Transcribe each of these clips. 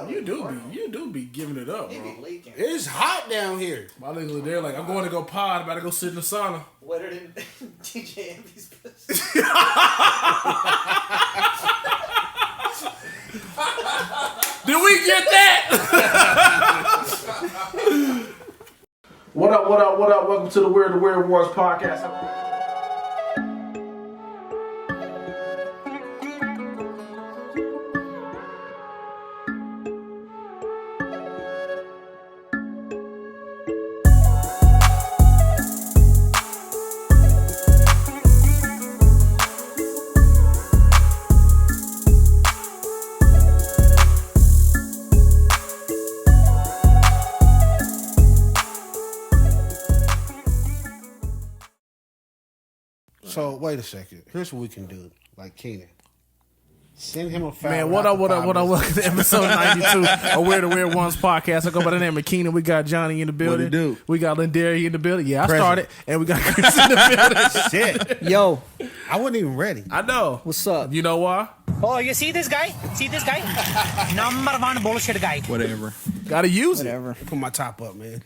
You do be giving it up, bro. It's hot down here. My niggas are there like, I'm going to go pod, about to go sit in the sauna. Wetter than DJ Envy's pussy. Did we get that? What up? Welcome to the Weird Wars podcast. So wait a second. Here's what we can do. Like Keenan, send him a file. Man, what up? Welcome to episode 92 of Weird Ones podcast. I go by the name of Keenan. We got Johnny in the building. What it do? We got Lindari in the building. Yeah, I started, and we got Chris in the building. Shit, Yo, I wasn't even ready. I know. what's up? You know why? Oh, you see this guy? Number one bullshit guy. Whatever. Got to use Whatever. Put my top up, man.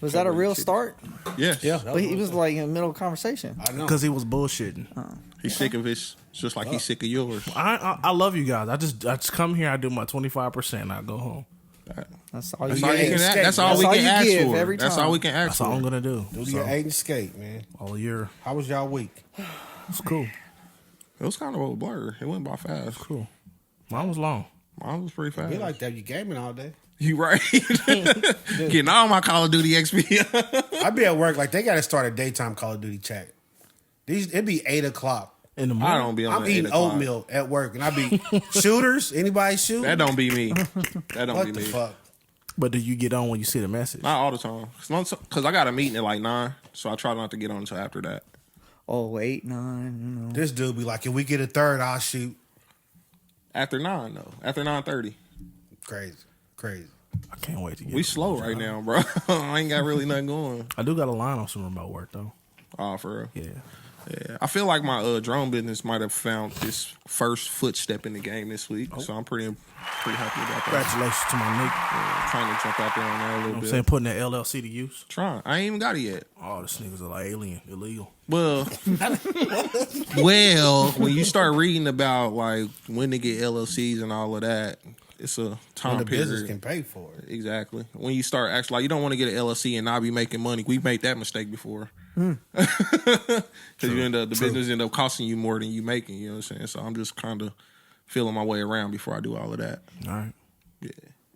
Was that a real start? Yes. Yeah, But he was like in the middle of conversation. I know. because he was bullshitting. He's sick of his, just like he's sick of yours. I love you guys. I just come here. I do my 25%. And I go home. That's all you That's all, get. that's all we all can you ask give for. every That's time. all we can ask That's for. all I'm gonna do. Do your 8 and skate, man. All year. How was y'all week? It's cool. It was kind of a blur. It went by fast. Cool. Mine was long. Mine was pretty fast. Be like that. You gaming all day. You right. Getting all my Call of Duty XP. I be at work like they got to start a daytime Call of Duty chat. It'd be 8 o'clock. In the morning. I don't be on I'm the eating 8 o'clock. oatmeal at work, and I be shooters. Anybody shoot? That don't be me. That don't What be the me. fuck? But do you get on when you see the message? Not all the time. Because I got a meeting at like 9, so I try not to get on until after that. Oh, 8, 9, you know. This dude be like, if we get a third, I'll shoot. After 9, though. After 9:30. Crazy. I can't wait to get. We slow right now, bro. I ain't got really nothing going. I do got a line on some remote work though. Oh, for real? Yeah. Yeah, I feel like my drone business might have found its first footstep in the game this week, so I'm pretty happy about that. Congratulations to my nigga. Yeah, trying to jump out there on that a little I'm bit. saying putting that LLC to use. Trying. I ain't even got it yet. Oh, this niggas are like alien, illegal. Well, when you start reading about like when to get LLCs and all of that, it's a time When the period. business can pay for it. Exactly. When you start actually, like, you don't want to get an LLC and not be making money. We've made that mistake before. Because the business end up costing you more than you making. You know what I'm saying? So I'm just kind of feeling my way around before I do all of that. All right. Yeah.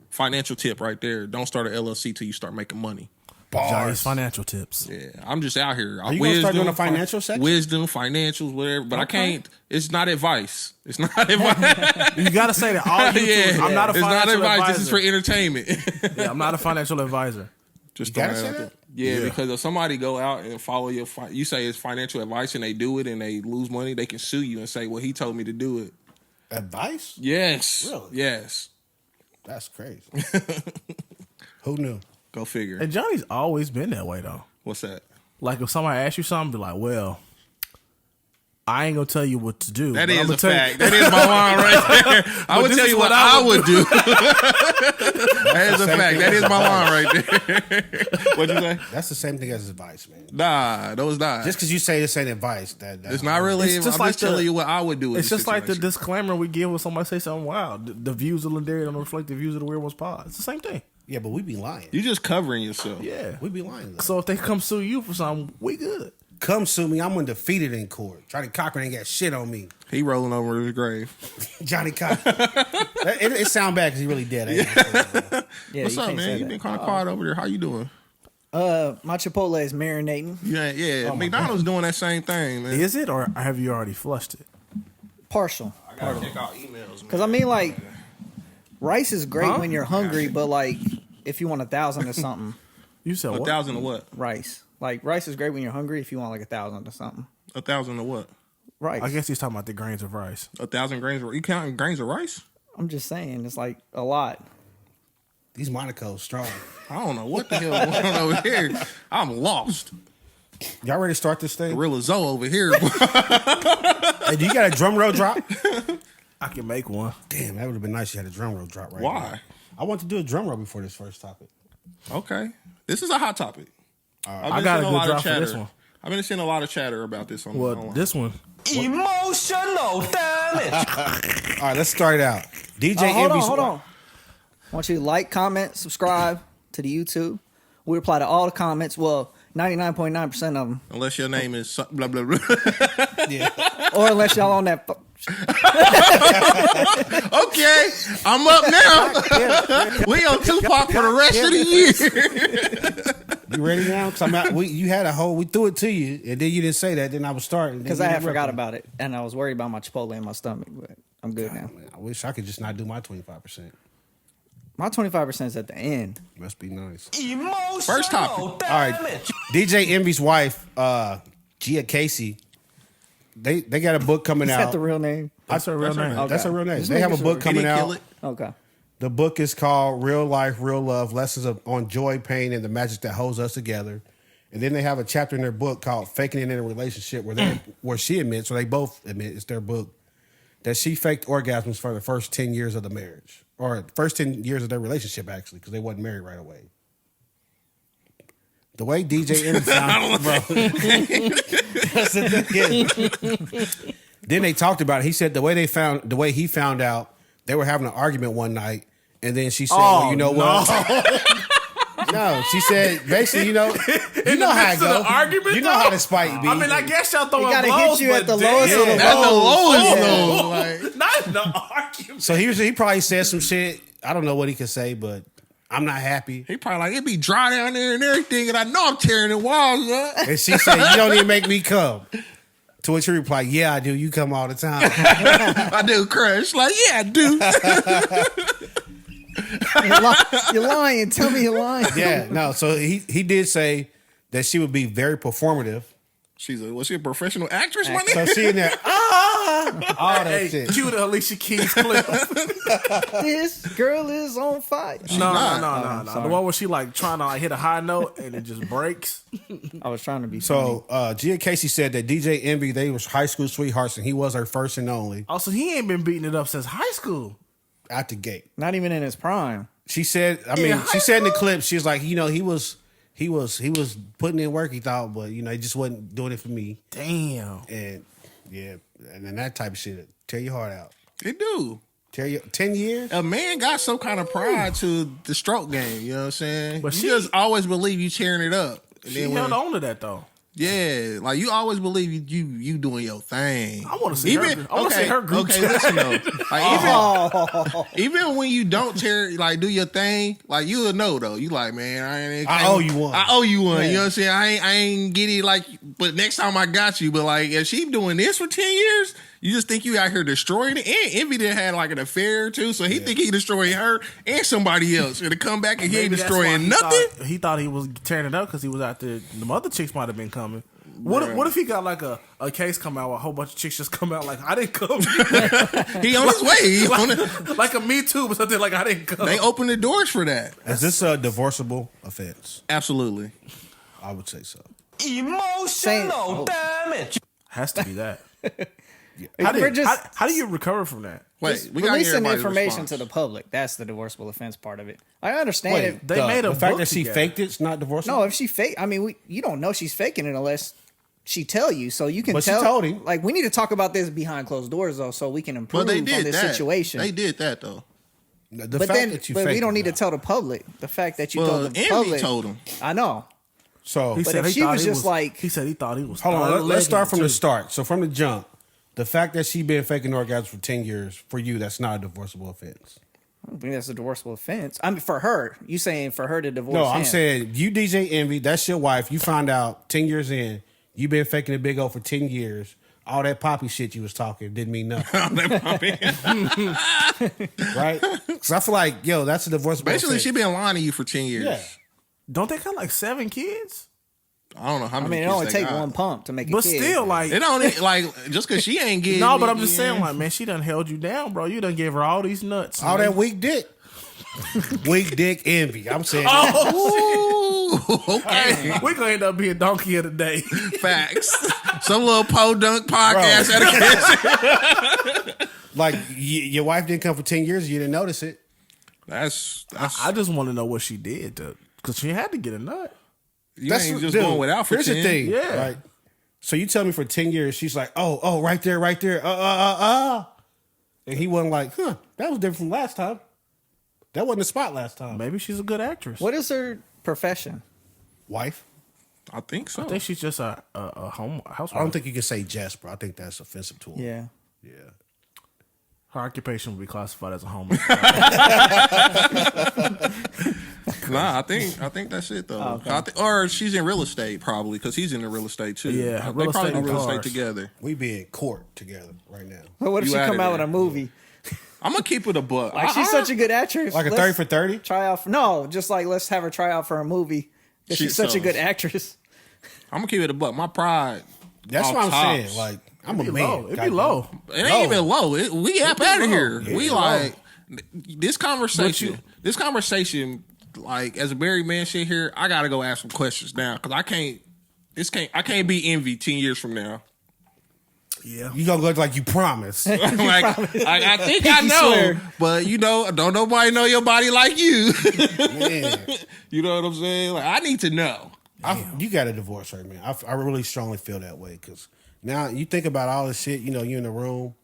Financial tip right there. Don't start an LLC till you start making money. Johnny's financial tips. Yeah, I'm just out here. Are you gonna start doing a financial section? Wisdom, financials, whatever. But I can't. It's not advice. It's not advice. You got to say that all YouTubers. I'm not a it's not financial advice. advisor. This is for entertainment. Yeah, I'm not a financial advisor. Just You gotta throwing it say out that? there. Yeah, Yeah. because if somebody go out and follow your, you say it's financial advice and they do it and they lose money, they can sue you and say, "Well, he told me to do it." Advice? Yes. Really? Yes. That's crazy. Who knew? Go figure. And Johnny's always been that way though. What's that? Like if somebody asks you something, be like, "Well, I ain't gonna tell you what to do." That but is I'ma a tell you- fact. That is my line right there. I would this tell is you what what I I would do. That is a fact. That is my line right there. What'd you say? That's the same thing as advice, man. Nah, those not. Just because you say this ain't advice, that It's not really. It's just I'm like just telling the- you what I would do. In It's this just like the situation. disclaimer we give when somebody say something wild. The views of Lindari don't reflect the views of the Weird Ones pod. It's the same thing. Yeah, but we be lying. You just covering yourself. Yeah. We be lying. Though. So if they come sue you for something, we good. Come sue me. I'm undefeated in court. Johnny Cochran ain't got shit on me. He rolling over his grave. Johnny Cochran. it sound bad because he really dead. Yeah, What's you up, can't man? say You that. been kind of quiet over there. How you doing? My Chipotle is marinating. Yeah. McDonald's doing that same thing, man. Is it, or have you already flushed it? Partial. I gotta check out emails, man. Because I mean, like, rice is great Huh? when you're hungry, but like, if you want 1,000 or something, You said what? 1,000 of what? rice. Like, rice is great when you're hungry if you want like 1,000 or something. 1,000 of what? Rice. I guess he's talking about the grains of rice. 1,000 grains of, you counting grains of rice? I'm just saying, it's like a lot. These Monaco's strong. I don't know what the hell is going on over here. I'm lost. Y'all ready to start this thing? Gorilla Zoe over here. Hey, do you got a drum roll drop? I can make one. Damn, that would have been nice. You had a drum roll drop right now. Why? I want to do a drum roll before this first topic. Okay. This is a hot topic. I got a good drop for this one. I've been seeing a lot of chatter about this on Well, this one. Emotional damage. All right, let's start it out. DJ Hold Envy's on. I want you to like, comment, subscribe to the YouTube. We reply to all the comments. Well, 99.9% of them. Unless your name is blah, blah, blah. Or unless y'all on that. Okay, I'm up now. We on Tupac for the rest of the year. You ready now? Because you had a whole. We threw it to you, and then you didn't say that. Then I was starting Because I had forgot about it. And I was worried about my Chipotle in my stomach. But I'm good now. Man, I wish I could just not do my 25%. My 25% is at the end. Must be nice. Emotional First topic. All right, DJ Envy's wife, Gia Casey. They got a book coming Is out. that the real name? That's her real name. Okay. That's her real name. Just They have a making book sure. He coming didn't kill out. it. Okay. The book is called Real Life, Real Love: Lessons on Joy, Pain, and the Magic That Holds Us Together. And then they have a chapter in their book called Faking It in a Relationship, where she admits, or they both admit, it's their book, that she faked orgasms for the first 10 years of the marriage, or first 10 years of their relationship, actually, because they wasn't married right away. The way DJ Envy sounded, bro. Then they talked about it. He said the way he found out, they were having an argument one night, and then she said, "Well, you know what?" No, she said basically, you know how it goes. Argument, you know how the spite be. I mean, I guess y'all throwing He gotta blows, hit you at but the lowest of the damn. At the lowest, Yeah. though. Like, Not in the argument. So he probably said some shit. I don't know what he could say, but I'm not happy. he probably like, it be dry down there and everything, and I know I'm tearing the walls up. And she said, "You don't even make me come." To which he replied, "Yeah, I do. You come all the time." I do crush. Like, yeah, I do. You're lying. Tell me you're lying. Yeah, no. So he did say that she would be very performative. Was she a professional actress, my So nigga? she in there, all that Hey, shit. cue the Alicia Keys clip. This girl is on fire. No. The sorry. one where she like trying to like hit a high note and it just breaks. I was trying to be funny. So Gia Casey said that DJ Envy, they was high school sweethearts, and he was her first and only Also, he ain't been beating it up since high school. out the gate. Not even in his prime. She said, she said in the clip, she was like, he was putting in work, he thought, but he just wasn't doing it for me. Damn. And yeah, and then that type of shit tear your heart out. It do. Tear your 10 years. A man got some kind of pride to the stroke game. You know what I'm saying? But You she- just always believe you tearing it up. And She then held when- on to that though. Yeah, like you always believe you doing your thing. I wanna see her- I wanna see her group Okay, chat. listen though. Like even when you don't do your thing, like you'll know though. You like, man, I owe you one. I owe you one. You know what I'm saying? I ain't get it like, but next time I got you. But like, if she doing this for 10 years, you just think you out here destroying it. And Envy did had like an affair too, so he think he destroying her and somebody else. And to come back and he ain't Maybe that's why destroying he nothing. He thought he was tearing it up because he was out there. The other chicks might have been coming. What if he got like a case come out where a whole bunch of chicks just come out like I didn't come. He on his way. He on it. Like a Me Too or something like I didn't come. They open the doors for that. Is this a divorceable offense? Absolutely. I would say so. Emotional damage. Has to be that. We're just How do you recover from that? Wait, we got releasing information to the public. That's the divorceable offense part of it. I understand it. They made a the fact book that she together. faked it's not divorceable. No, if she fake, I mean, you don't know she's faking it unless she tell you. So you can But she tell. told him. Like we need to talk about this behind closed doors though, so we can improve But they on did this that. situation. They did that though. The but fact then, that you but we faked don't it, need to no. tell the public. The fact that you Well, told the Envy public. told him. I know. So He But said if he she thought was he just like- he said he thought he was. hold on. Let's start from the too. start. So from the jump, the fact that she been faking orgasms for 10 years for you, that's not a divorceable offense. I don't think that's a divorceable offense. I mean, for her, you saying for her to divorce? No, I'm him. saying you DJ Envy, that's your wife. You found out 10 years in, you been faking a big O for 10 years. All that poppy shit you was talking didn't mean nothing. Right? Because I feel like, that's a divorceable Basically, offense. she been lying to you for 10 years. Yeah. Don't they got like 7 kids? I don't know how I many. mean, it kids only they take got. one pump to make a But kid. still, like It don't like just because she ain't getting. no. But I'm just yeah. saying, like man, she done held you down, bro. You done gave her all these nuts. All man. that weak dick. Weak dick envy. I'm saying. Ooh, okay. Hey, we gonna end up being donkey of the day. Facts. Some little podunk podcast. Like your wife didn't come for 10 years, you didn't notice it. That's I just want to know what she did because she had to get a nut. you ain't just going without for Here's 10. the thing, Yeah. right? So you tell me for 10 years, she's like, oh, right there, and he wasn't like, that was different from last time. That wasn't the spot last time. Maybe she's a good actress. What is her profession? Wife. I think so. I think she's just a housewife. I don't think you can say Jess, bro. I think that's offensive to her. Yeah. Yeah. Her occupation would be classified as a home. Nah, I think that's it though. Or she's in real estate probably because he's in the real estate too. Yeah, they real probably estate do and real estate cars. together. We be in court together right now. But what if You she outta come out with there. a movie? I'm gonna keep it a buck. Like she's such a good actress. Like a Let's 30 for 30? Try out. No, just like let's have her try out for a movie. She's such a good actress. I'm gonna keep it a buck. My pride. That's off what I'm tops. saying. Like, I'm a It'd be man. low. It'd be goddamn. low. It ain't even low. We up out of here. Yeah. We like this conversation. This conversation, like as a married man, shit here. I gotta go ask some questions now because I can't. I can't be envy 10 years from now. Yeah. You gonna look like you promised. Like I think I Pinky know, swear. but don't nobody know your body like you. Man. You know what I'm saying? Like I need to know. You got a divorce right, man. I really strongly feel that way because now you think about all this shit. You know, you in the room.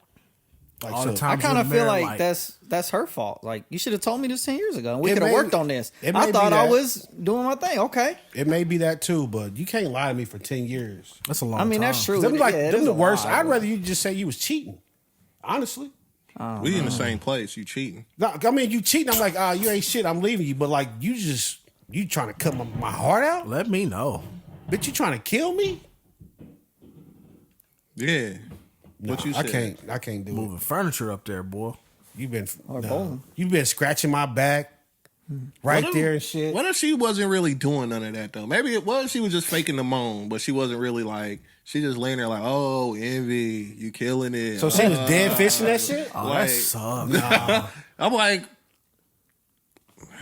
Like, All the I time. kind of feel like that's her fault. Like you should have told me this 10 years ago, and we It could have may- worked on this. it may I be thought I that. was doing my thing. Okay, It may be that too, but you can't lie to me for 10 years. That's a long I mean time. that's true. Them like Yeah, it them is the a worst. lie, I'd but- rather you just say you was cheating. Honestly. We in the same place. You cheating? No, I mean you cheating. I'm like, you ain't shit. I'm leaving you. But like you trying to cut my heart out? Let me know. Bitch, you trying to kill me? Yeah. What you said? I can't do Moving furniture up there, boy. it. You've been bowling. you've been scratching my back right What if- there and shit. What if she wasn't really doing none of that though? Maybe it was she was just faking the moan, but she wasn't really like she just laying there like, oh, envy, you killing it. So she was dead fishing that shit? Oh, Like- that sucks. I'm like,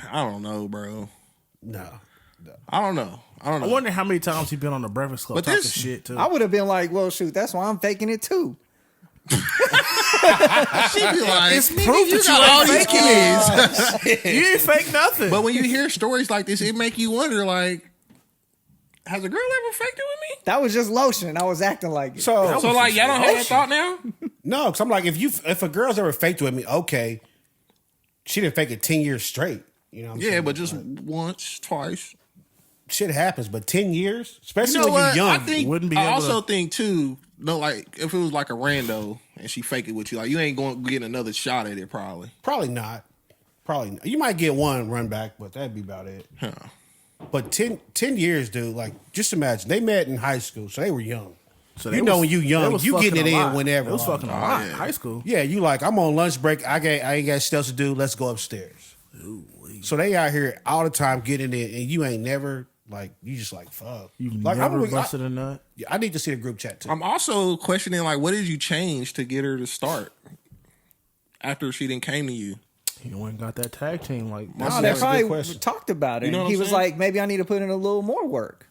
I don't know, bro. No. I don't know. I wonder how many times he been on the Breakfast Club But talking this- shit too. I would have been like, well, shoot, that's why I'm faking it too. She be like, It's "Nigga, proof you that got you all ain't these kids. you ain't fake nothing. But when you hear stories like this, it make you wonder, like, has a girl ever faked it with me? That was just lotion. I was acting like it. So So like, y'all don't have that thought now? no, because I'm like, if a girl's ever faked with me, okay, she didn't fake it 10 years straight. You know what I'm saying? Yeah, but just once, twice. Shit happens, but 10 years? Especially You know when what? you're young. I think wouldn't be I able also to- think too. No, like if it was like a rando and she fake it with you, like you ain't going to get another shot at it, probably. Probably not. Probably not. You might get one run back, but that'd be about it. Huh. But 10 years, dude, like, just imagine. They met in high school, so they were young. So You know when you they young, was you fucking getting it a in lot. whenever, It was like, fucking a lot. yeah. High school. Yeah, you like, I'm on lunch break. I ain't got shit else to do. Let's go upstairs. So they out here all the time getting it, and you ain't never, like, you just like, fuck. You've Like, never I, busted a nut. I need to see the group chat, too. I'm also questioning like, what did you change to get her to start after she didn't came to you? You ain't got that tag team like No, That's they a good probably question. talked about it. You know and what he I'm was saying? like, maybe I need to put in a little more work.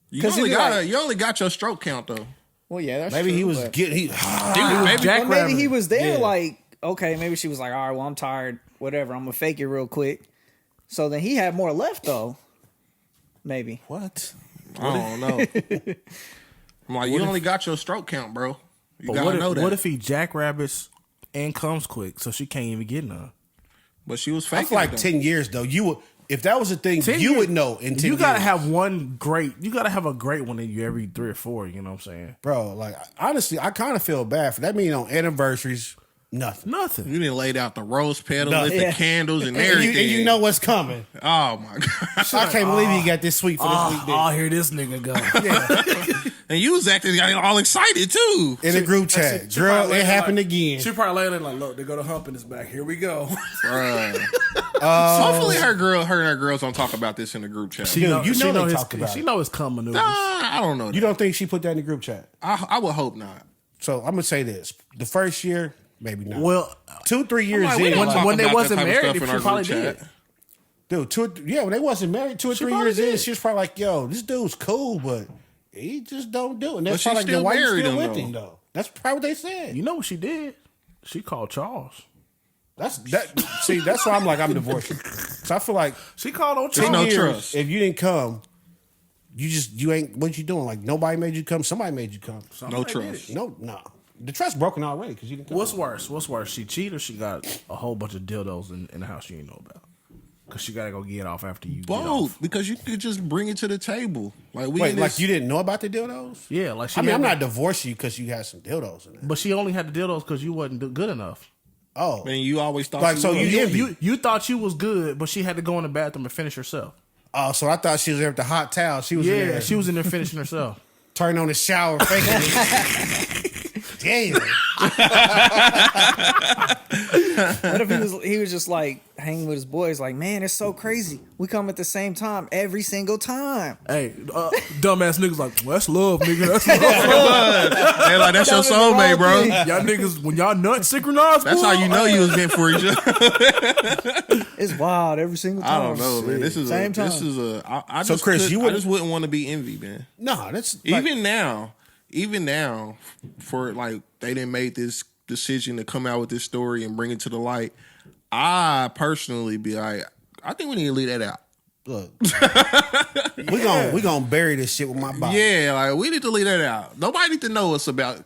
You 'Cause only he'd be got like- you only got your stroke count though. Well, yeah, that's Maybe true, he was but- getting, Maybe Well, maybe jackrabbit. he was there Yeah. like, okay, maybe she was like, all right, well, I'm tired. Whatever, I'm going to fake it real quick. So then he had more left, though. Maybe. what? I don't know. I'm like, you only got your stroke count, bro. You But gotta know that. what if he jackrabbits and comes quick, so she can't even get none? But she was I faking feel like it, though. 10 years, though. You would, if that was a thing, 10 you years- would know in 10 You gotta years. have one great. You gotta have a great one in you every 3 or 4. You know what I'm saying? Bro, like, honestly, I kind of feel bad for that. Mean on anniversaries, nothing. Nothing. You didn't laid out the rose petal, No. lit Yeah. the candles, and And everything. you know what's coming. Oh my god! I can't believe you got this sweet for this week. I'll hear this nigga go. And you was acting all excited too. In the group chat. She Girl, probably it happened again. She probably laying there like, look, they go to hump in his back. Here we go. Bruh. Hopefully, her and her girls don't talk about this in the group chat. She Dude, know, you she know they his, talk about She it. know his cum maneuvers. I don't know. You don't think she put that in the group chat? I would hope not. So I'm going to say this. The first year, maybe not. Well, 2-3 years Like, we in. don't like, talk when they about wasn't that type of married, stuff in she our probably group did. dude, when they wasn't married, 2 or 3 probably years in, did. she was probably like, yo, this dude's cool, but he just don't do it. And that's But she probably like, still the wife married still him, with though. him, though. That's probably what they said. You know what she did? She called Charles. That's why I'm like, I'm divorcing. So I feel like She called on Ain't Charles. no years, trust. if you didn't come, you ain't what you doing. Like nobody made you come. Somebody made you come. No trust. No. The trust broken already because you didn't come. What's worse? She cheated or she got a whole bunch of dildos in the house she didn't know about? Because she got to go get off after you get Both, off. because you could just bring it to the table. Like we Wait, in like this- you didn't know about the dildos? Yeah, like she I mean, I'm had- not divorcing you because you had some dildos in there. But she only had the dildos because you wasn't good enough. Oh, Man, you always thought Like, you so was. you envy. You thought you was good, but she had to go in the bathroom and finish herself. oh, so I thought she was there with the hot towel. She was in Yeah, there. she was in there finishing herself. turning on the shower, faking it. Damn. What if he was just like hanging with his boys? Like, man, it's so crazy. We come at the same time every single time. Hey, dumbass niggas like, well, that's love, nigga. That's love. Hey, like that's your That was the soulmate, wrong bro. thing. Y'all niggas, when y'all nuts synchronized, That's boy, how you know you was meant for each other. It's wild every single I time. don't know, man. This is Same time. I So, just Chris, could- you I wouldn't- just wouldn't want to be envy, man. No, that's like, Even now, for like they didn't make this decision to come out with this story and bring it to the light. I personally be like, I think we need to leave that out. look. we gonna bury this shit with my body. Yeah, like we need to leave that out. Nobody need to know us that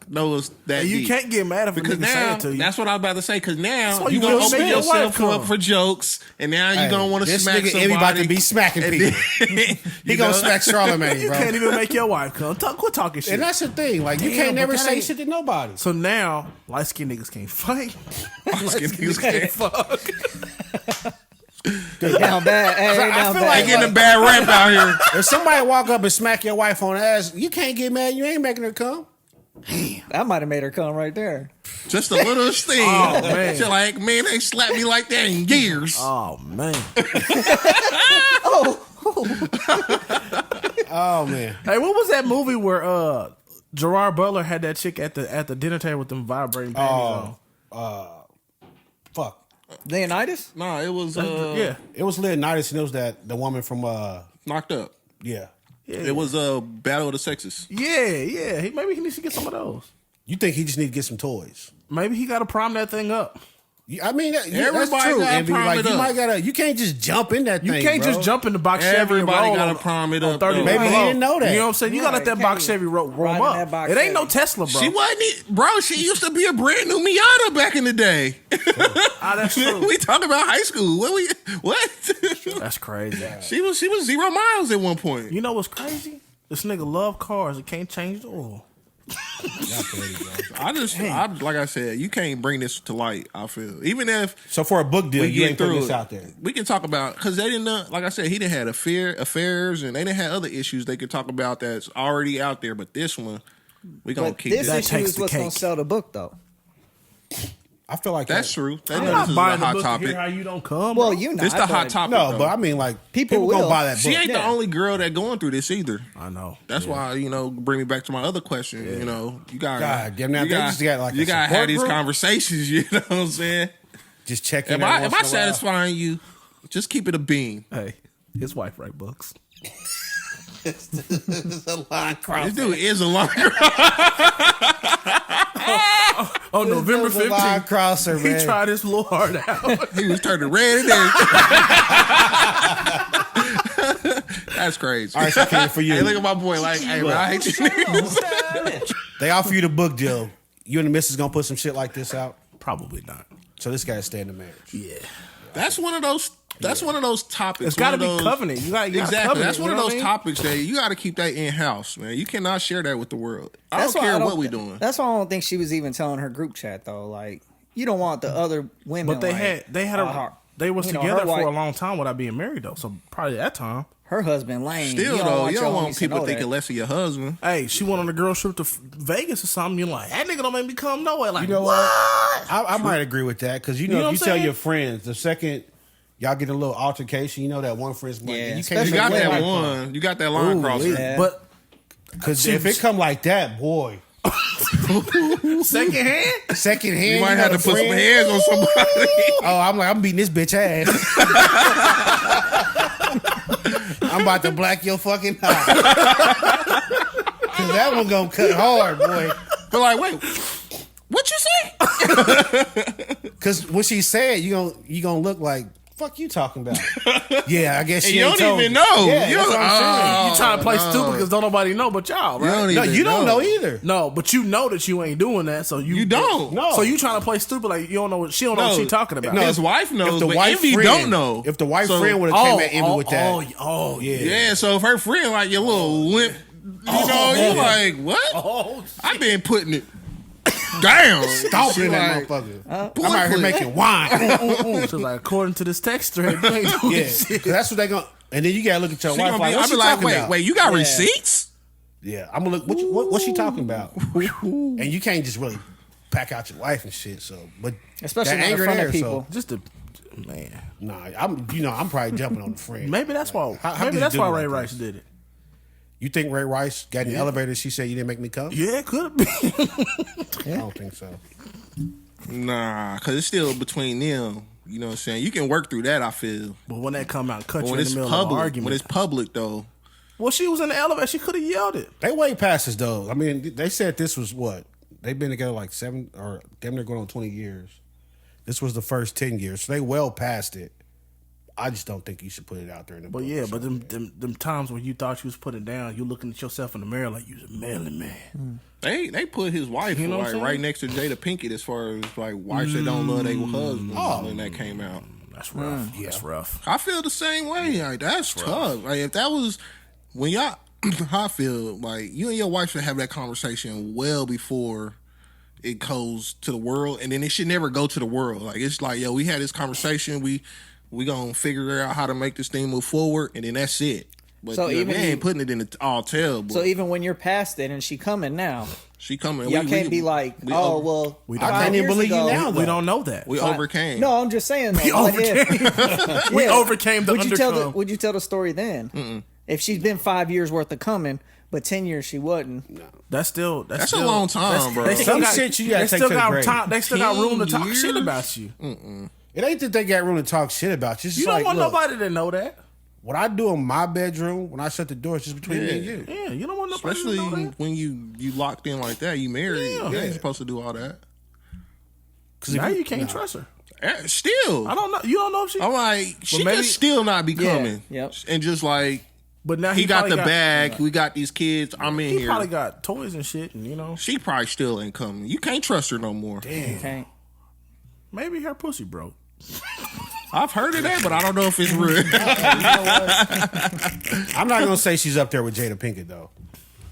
And you deep. can't get mad if a Because nigga say now, it to you. that's what I was about to say. Because now why you you gonna gonna open make your yourself wife up come. for jokes, and now Hey, you gonna want to this smack nigga somebody. about to be smacking and people. then- He gonna smack Charlamagne, You bro. can't even make your wife come. Quit talking shit. And that's the thing. Like you Damn, can't but never that say ain't- shit to nobody. So now, light skinned niggas can't fight. Light-skinned niggas can't fuck. Down bad. Hey, I down feel bad. like- getting a bad rap out here. If somebody walk up and smack your wife on the ass, you can't get mad. You ain't making her come. That might have made her come right there. Just a little thing. Oh, man. She's like, man, they slapped me like that in years. Oh man. Oh man. Hey, what was that movie where Gerard Butler had that chick at the dinner table with them vibrating panties Fuck. Leonidas? No, it was on? Yeah. It was Leonidas and it was the woman from knocked up. yeah. It was Battle of the Sexes. Yeah. Maybe he needs to get some of those. You think he just need to get some toys? Maybe he got to prime that thing up. I mean, that's Everybody true. gotta Envy. prime Like it you up. might gotta. You can't just jump in that You thing. can't bro. just jump in the box Chevy Everybody and roll gotta on- prime it on up, 30 though. Maybe he below. didn't know that. You know what I'm saying? You gotta let that Right, box can't Chevy warm riding up. that box It ain't no Chevy. Tesla, bro. She wasn't, bro. She used to be a brand new Miata back in the day. That's true. We talking about high school. What? That's crazy. She was 0 miles at one point. You know what's crazy? This nigga love cars. It can't change the oil. I like I said, you can't bring this to light. I feel even if So for a book deal, we you get ain't putting through this it, out there. we can talk about because they didn't know. Like I said, he didn't had affairs and they didn't have other issues they could talk about that's already out there. But this one, we gonna But keep this that. issue takes is the what's going cake. to sell the book, though. I feel like That's that. true. They I'm know not this is a buying the hot book to topic. hear how you don't come. Well, bro. you not. This the hot but topic. No, though. but I mean, like People gonna will. buy that book. She ain't the Yeah. only girl that going through this either. I know. That's why bring me back to my other question. You know, you got God damn, now they just got, like, you a gotta support have these group? conversations. You know what I'm saying? Just checking. Am I satisfying you? Just keep it a beam. Hey, his wife write books. It's a line cross. This dude is a long. On November This dude's a line 15th, crosser, he man. tried his little heart out. He was turning red and everything. That's crazy. All right, so Ken, for you, Hey, look at my boy. Like, hey, man, I hate these niggas. they offer you the book deal. You and the missus gonna put some shit like this out. Probably not. So this guy's stay in the marriage. Yeah. That's one of those. That's one of those topics. It's got to one be of those- covenant. You got Exactly. Covenant, That's one you of know those what I mean? topics that you got to keep that in house, man. You cannot share that with the world. I That's don't why care what we doing. That's why I don't think she was even telling her group chat, though. Like, you don't want the other women. But they like, had they was you know, together her for wife- a long time without being married though. So probably that time. her husband lame. Still, you though, you your don't homies want to people know thinking that. less of your husband. Hey, she went on a girl trip to Vegas or something. You're like, that nigga don't make me come nowhere. Like, You know what? I might agree with that because you know, know what if you I'm tell saying? your friends the second y'all get a little altercation, you know that one friend's like, Yeah, you You especially can't got Yeah, that like- one. You got that line Ooh, crosser. Yeah. But because if it come like that, boy, second hand, second hand, You might got have to a put some friend? hands on somebody. Oh, I'm beating this bitch ass. I'm about to black your fucking eye. Cause that one gonna cut hard, boy. But like, wait, what you say? Because when she said, you gonna look like, fuck you talking about? Yeah, I guess she you ain't don't told even you. know. Yeah, You that's what I'm saying. You trying to play stupid because don't nobody know but y'all, right? No, you don't know either. No, but you know that you ain't doing that, so You don't. No. So you trying to play stupid like you don't know what she don't know what she talking about. No, his wife knows, but Envy friend, don't know. If the white friend would have came at Envy with that. Yeah. Yeah, so if her friend like your little limp, you like, what? Oh, I've been putting it down. Stomping that motherfucker. I'm out here making wine. So like, according to this text thread, you ain't doing Yeah, shit. 'cause that's what they gonna. And then you gotta look at your wife like, I'll what's be she like, talking about? wait, you got receipts? Yeah, I'm gonna look. What's she talking about? And you can't just really pack out your wife and shit. So, but Especially that not in anger front there, of people. Just the man. Nah, I'm probably jumping on the friend. Maybe that's why. How Maybe could you that's do why it Ray like Rice this? did it. You think Ray Rice got in the elevator? She said you didn't make me come. Yeah, it could be. I don't think so. Nah, because it's still between them. You know what I'm saying? You can work through that, I feel. But when that come out and cut But you when in it's the middle of an public, argument, when it's public, though. well, she was in the elevator. She could have yelled it. They way past this though. I mean, they said this was what they've been together like 7 or damn near going on 20 years. This was the first 10 years, so they well past it. I just don't think you should put it out there in the. But book, yeah, so. but them times when you thought you was putting down, you looking at yourself in the mirror like you was a manly man. They put his wife You know what I'm like saying? right next to Jada Pinkett as far as like wives that don't love their husbands when that came out. That's rough. That's rough. I feel the same way. Like that's tough. Like if that was when y'all, I feel like you and your wife should have that conversation well before it goes to the world, and then it should never go to the world. Like it's like, yo, we had this conversation. We gonna figure out how to make this thing move forward, and then that's it. But So we even ain't putting it in the all tell. So even when you're past it and she coming now, she coming. y'all can't be like, I can't even believe you now. We don't know that. We overcame. No, I'm just saying. Though, We what overcame. if- We Yeah. overcame the Would you tell undercome. Would you tell the story then? If she's been 5 years worth of coming, but 10 years she wasn't. That's still That's a long time, bro. They still Some got, shit you gotta they take still to the got grave. time. They still got room to 10 talk shit years? about you. It ain't that they got room to talk shit about you. It's just You don't like, want look, nobody to know that. what I do in my bedroom when I shut the door is just between me and you. Yeah, you don't want nobody Especially to know that. when you locked in like that, you married. Yeah. You ain't supposed to do all that. Because Now you can't trust her. Still, I don't know. You don't know if she. I'm like, she maybe- could still not be Yeah, coming. yep. And just like, But now he got probably the bag. We got these kids. I'm in He here. probably got toys and shit, and you know, She probably still ain't coming. You can't trust her no more. You can't. maybe her pussy broke. I've heard of that, but I don't know if it's real. I'm not gonna say she's up there with Jada Pinkett though.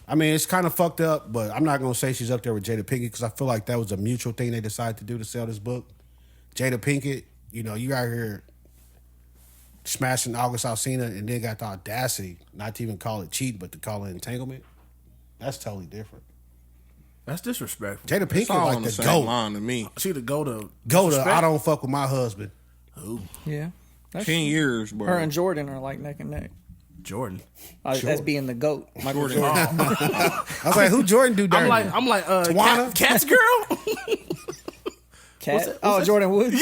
I mean, it's kind of fucked up, but I'm not gonna say she's up there with Jada Pinkett because I feel like that was a mutual thing they decided to do to sell this book. Jada Pinkett, you know, you out here smashing August Alsina and then got the audacity not to even call it cheating, but to call it entanglement. That's totally different. That's disrespectful. Jada It's Pinkett all like on the the same goat. line to me. She to go to I don't fuck with my husband. Yeah. 10 years, bro. Her and Jordan are like neck and neck. Jordan. As being the GOAT. Michael Jordan. I was like, who Jordan do dirty? I'm like, Tawana? Cat's girl. Cat. Jordan Woods.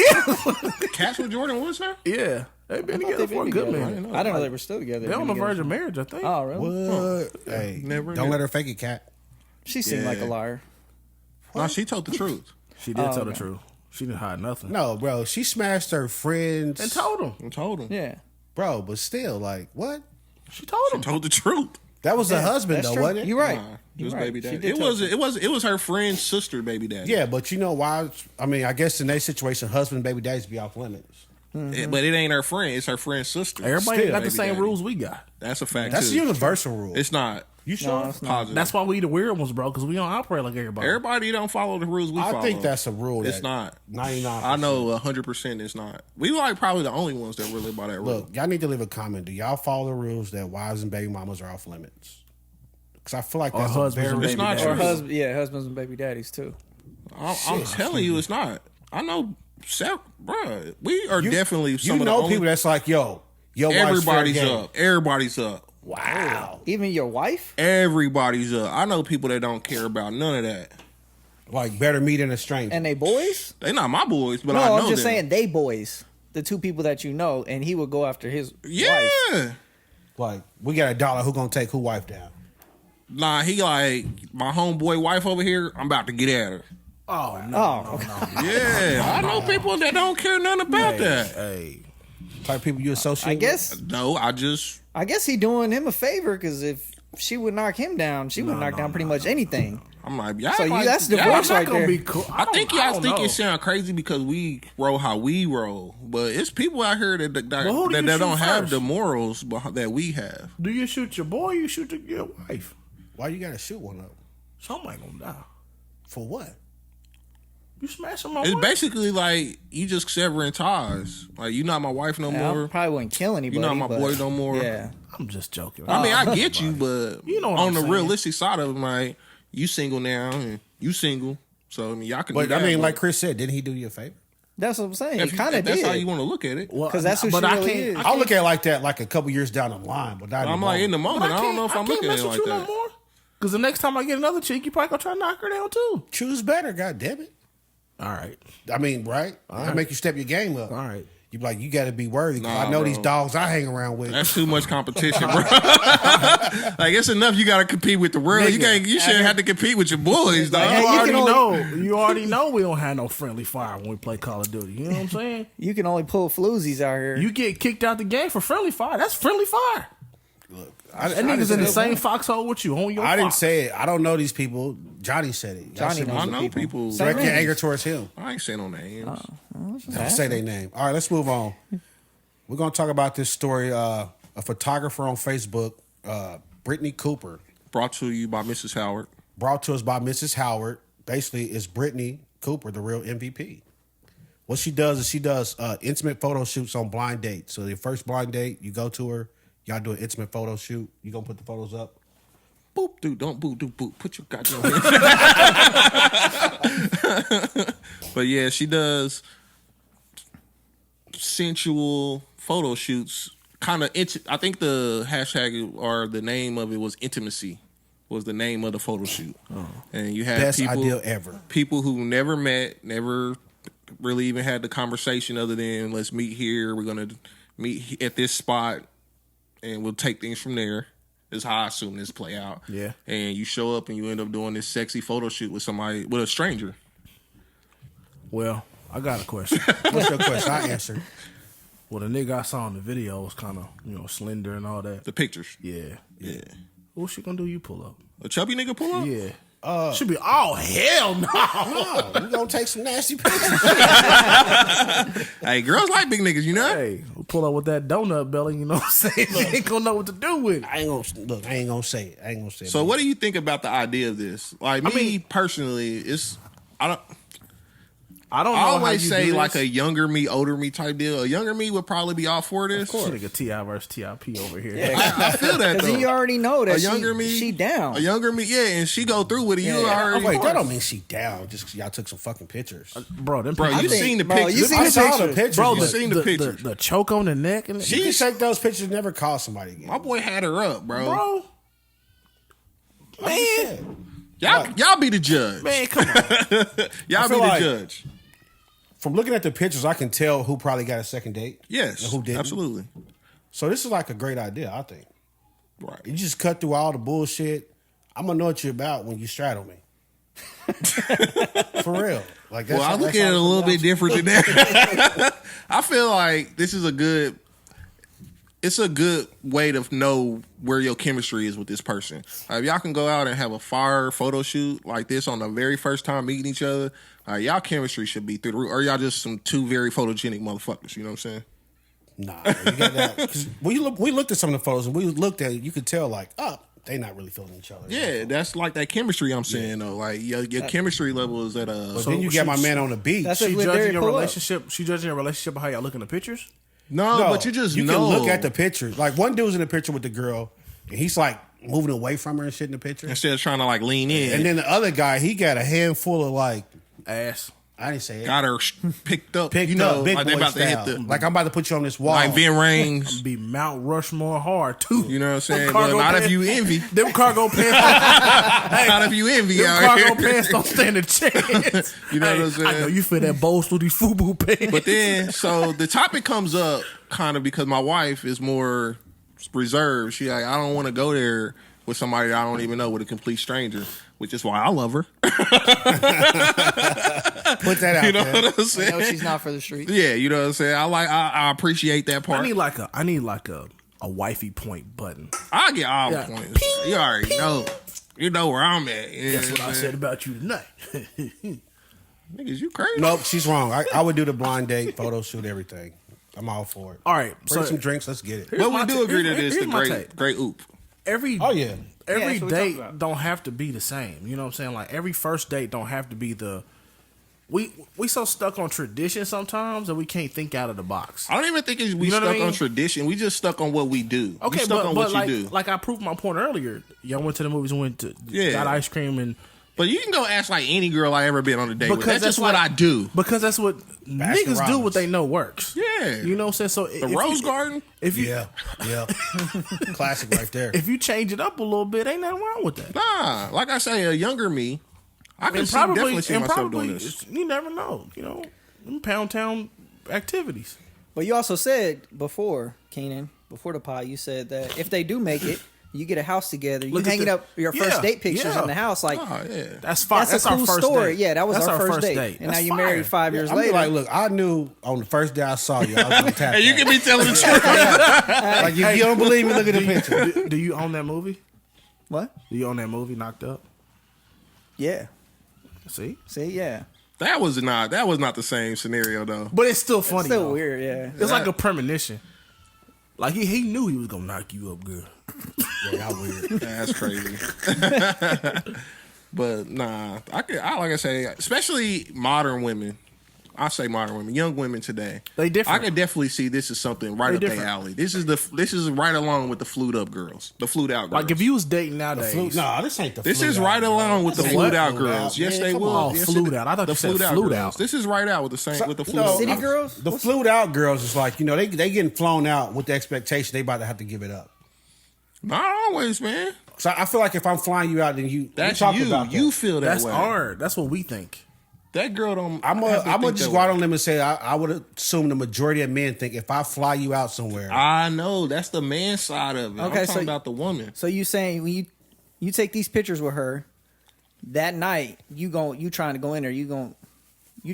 Cats with Jordan Woods now? Yeah, they've been together They've for a been good together. minute. I didn't know they were still together. They're on the Been verge together. of marriage, I think. Oh, really? What? Hey, Never don't knew. let her fake it, Cat. She seemed like a Yeah. liar. No, she told the truth. She did tell the truth. She didn't hide nothing. No, bro, she smashed her friends. And told him. I told him. Yeah. Bro, but still, like, what? She told him. Told the truth. That was the husband, That's though, true. wasn't it? You're right. Nah, You're just right. baby She daddy. did It was her friend's sister baby daddy. Yeah, but you know why? I mean, I guess in that situation, husband and baby daddies be off limits. But it ain't her friend. It's her friend's sister. Everybody Still, got the baby same daddy. rules we got. That's a fact. That's too. a universal rule. It's not. You sure? No, it's not. Positive. That's why we the weird ones, bro, because we don't operate like everybody. Everybody don't follow the rules we follow. I think that's a rule. It's that not. 99%. I know 100% it's not. We like probably the only ones that really by that rule. Look, y'all need to leave a comment. Do y'all follow the rules that wives and baby mamas are off limits? Because I feel like Or that's husbands and a very... It's not baby true. daddies. Husbands and baby daddies too. I'm telling you, it's not. I know, bro. We are definitely some You of the know only. people that's like, yo, your wife's Everybody's fair game. up. Everybody's up. Wow. Even your wife? Everybody's up. I know people that don't care about none of that. Like, better me than a stranger. And they boys? They not my boys, but No, I know I'm just them. saying they boys. The two people that you know, and he would go after his Yeah. wife. Like, we got $1. Who gonna take who wife down? Nah, he like my homeboy wife over here. I'm about to get at her. Oh no! Yeah, I know people that don't care nothing about that. Hey, Type of people you associate. I guess. No, I guess he doing him a favor because if she would knock him down, she would knock down pretty much anything. I'm like, So that's divorce right there. be cool. I think y'all think know. it sound crazy because we roll how we roll, but it's people out here that who do you shoot don't have first? the morals that we have. Do you shoot your boy? Or you shoot your wife? Why you gotta shoot one of them? Somebody gonna die. For what? You smashing my It's wife? basically like you just severing ties. Like you not my wife no Yeah, I more. probably wouldn't kill anybody. You not my but- boy no more. Yeah. I'm just joking. I mean, I get you, but You know what on I'm the saying. realistic side of it, like you single now and you single, so I mean y'all can. But do that, I mean, but like Chris said, didn't he do you a favor? That's what I'm saying. if He you- kind if of that's did. how you want to look at it. Well, 'Cause that's who but she I really can't- is. I I'll look at it like that, like a couple years down the line. But not I'm like in the moment. I don't know if I'm looking at it like that. Because the next time I get another chick, you probably gonna try to knock her down too. Choose better, God damn it. All right. I mean, right? I make you step your game up. All right. You be like, you got to be worthy. 'Cause Nah, I know bro. these dogs I hang around with. That's too much competition, bro. Like it's enough. You got to compete with the world. You can't. You shouldn't have to compete with your boys, dog. Hey, You you already can only- know. You already know we don't have no friendly fire when we play Call of Duty. You know what I'm saying? You can only pull floozies out here. You get kicked out the game for friendly fire. That's friendly fire. That nigga's in the same foxhole with you on your. I didn't fox. say it. I don't know these people. Johnny said it. Y'all Johnny should knows I the know people. Same direct your names. anger towards him. I ain't saying no names. Don't say their name. All right, let's move on. We're going to talk about this story. A photographer on Facebook, Brittany Cooper, Brought to you by Mrs. Howard. brought to us by Mrs. Howard. Basically, is Brittany Cooper the real MVP? What she does is she does intimate photo shoots on blind dates. So your first blind date, you go to her, y'all do an intimate photo shoot. You gonna put the photos up? Boop, dude, don't boop, do boop. Put your goddamn hands. But yeah, she does sensual photo shoots. Kind of, I think the hashtag or the name of it was intimacy. Was the name of the photo shoot, and you had Best people, idea ever. people who never met, never really even had the conversation other than let's meet here. We're gonna meet at this spot, and we'll take things from there. Is how I assume this play out. Yeah. And you show up and you end up doing this sexy photo shoot with somebody, with a stranger. Well, I got a question. What's your question? I answered. Well, the nigga I saw in the video was kind of, slender and all that. The pictures. Yeah. Yeah. What's she gonna do? You pull up. A chubby nigga pull up? Yeah. Should be. Oh hell no! No, we gonna take some nasty pictures. Hey, girls like big niggas, you know? Hey, we'll pull up with that donut belly. You know what I'm saying? She ain't gonna know what to do with it. I ain't gonna say it. So what do you think about the idea of this? Like me personally, I don't know. I how always you say do like this. a younger me, older me type deal. A younger me would probably be all for this. She nigga T.I. versus T.I.P. over here. I feel that Because though. you already know that A younger me, she down. A younger me, yeah, and she go through with it. You Yeah. already. Oh, wait, that don't mean she down just 'cause y'all took some fucking pictures. Bro, them Bro, you pictures- seen the bro, pictures. you seen I the saw the pictures. pictures. bro, You the, seen the, the the, pictures. the choke on the neck and You can take those pictures and never call somebody again. My boy had her up, bro. bro. Man, Y'all be the judge. man, come on. Y'all be feel the like- judge. From looking at the pictures, I can tell who probably got a second date. Yes, and who didn't. absolutely. So this is like a great idea, I think. Right. You just cut through all the bullshit. I'm gonna know what you're about when you straddle me. For real. Like that's Well, I look that's at it a all little comes bit down different than that. I feel like this is it's a good way to know where your chemistry is with this person. If y'all can go out and have a fire photo shoot like this on the very first time meeting each other, y'all chemistry should be through the roof. Or y'all just some two very photogenic motherfuckers, you know what I'm saying? Nah, you got that. 'Cause we looked at some of the photos and we looked at it, you could tell like, oh, they not really feeling each other. Yeah, that's like that chemistry I'm saying though. Like your chemistry level is at But a then you got my man on the beach. That's She If judging Derek your pull up. relationship. She judging your relationship by how y'all look in the pictures. no, but you just you know. can look at the picture. Like one dude's in the picture with the girl, and he's like moving away from her and shit in the picture. instead of trying to like lean in. And then the other guy, he got a handful of like, Ass. I didn't say it. got her picked up. Picked you know, up, big like boy they about to hit style. the Like I'm about to put you on this wall. like Vin Rings. Be Mount Rushmore hard too. You know what I'm saying? Them But cargo not if pants- you envy. Them cargo pants. Not if you envy Them out cargo here. pants don't stand a chance. You know what I'm saying? I know you feel that bowls through these FUBU pants. But then, so the topic comes up kind of because my wife is more reserved. She like, I don't want to go there with somebody that I don't even know, with a complete stranger. which is why I love her. Put that out You know there. what I'm I saying? know she's not for the street. Yeah, you know what I'm saying. I appreciate that part. I need like a wifey point button. I get all Yeah. points. You already know. You know where I'm at. That's what I said about you tonight. Niggas, you crazy? Nope, she's wrong. I would do the blind date, photo shoot, everything. I'm all for it. All right, Bring so some drinks. Let's get it. But we my do ta- agree that here's- it's the here's my take. great oop. every Oh yeah. every that's what we date talking about. don't have to be the same. You know what I'm saying? Like every first date don't have to be the. We so stuck on tradition sometimes that we can't think out of the box. I don't even think we You know what stuck I mean? on tradition. We just stuck on what we do. Okay, we stuck on what like, you do. like I proved my point earlier. Y'all went to the movies and Yeah. got ice cream and But you can go ask like any girl I ever been on a date with. Because That's just that's what like- I do. because that's what niggas do. What they know works. Yeah. You know what I'm saying? So The Rose Garden. If you Yeah. Classic right there. if you change it up a little bit, ain't nothing wrong with that. Nah, like I say, a younger me, I can definitely see myself doing this. You never know. You know, them Pound Town activities. But you also said before, Keenan, before the pod, you said that if they do make it, you get a house together. You Look at hanging the- up your Yeah, first date pictures yeah. in the house. Like, Oh yeah. That's fine. that's a our cool first story. date. Yeah, that was That's our first date. And That's now you fire. married 5 years I'm later. like, look, I knew on the first day I saw you, I was gonna tap. Hey, you that. can be telling the truth. Like if you don't believe me, look at the picture. Do you own that movie? What? Do you own that movie? Knocked Up. Yeah. See, Yeah. That was not the same scenario though. but it's still funny. Still though. weird, yeah. It's like a premonition. Like he knew he was gonna knock you up good. Yeah, y'all weird. That's crazy. But nah, I like I say, especially modern women. I say modern women, young women today. They different. I can definitely see this is something right They up their different. alley. This is right along with the flued up girls, the flued out girls. Like if you was dating nowadays, No, this ain't the. This flued is out, right bro. along with the This flued ain't out flued girls. out. Yes, Man, they come will. on. Yes, flued out. I thought the you said flued out flued girls. out. This is right out with the same with the flued No, out. City I- girls? The flued out girls is like, you know, they getting flown out with the expectation they about to have to give it up. Not always, man. So I feel like if I'm flying you out, then we That's talk you. about that. You feel that that's way. hard. That's what we think. That girl don't. I'm have to gonna think just that go out way. on a limb and say I would assume the majority of men think if I fly you out somewhere, I know that's the man side of it. Okay, I'm so- talking about the woman. So you saying when you take these pictures with her that night, you trying to go in there, you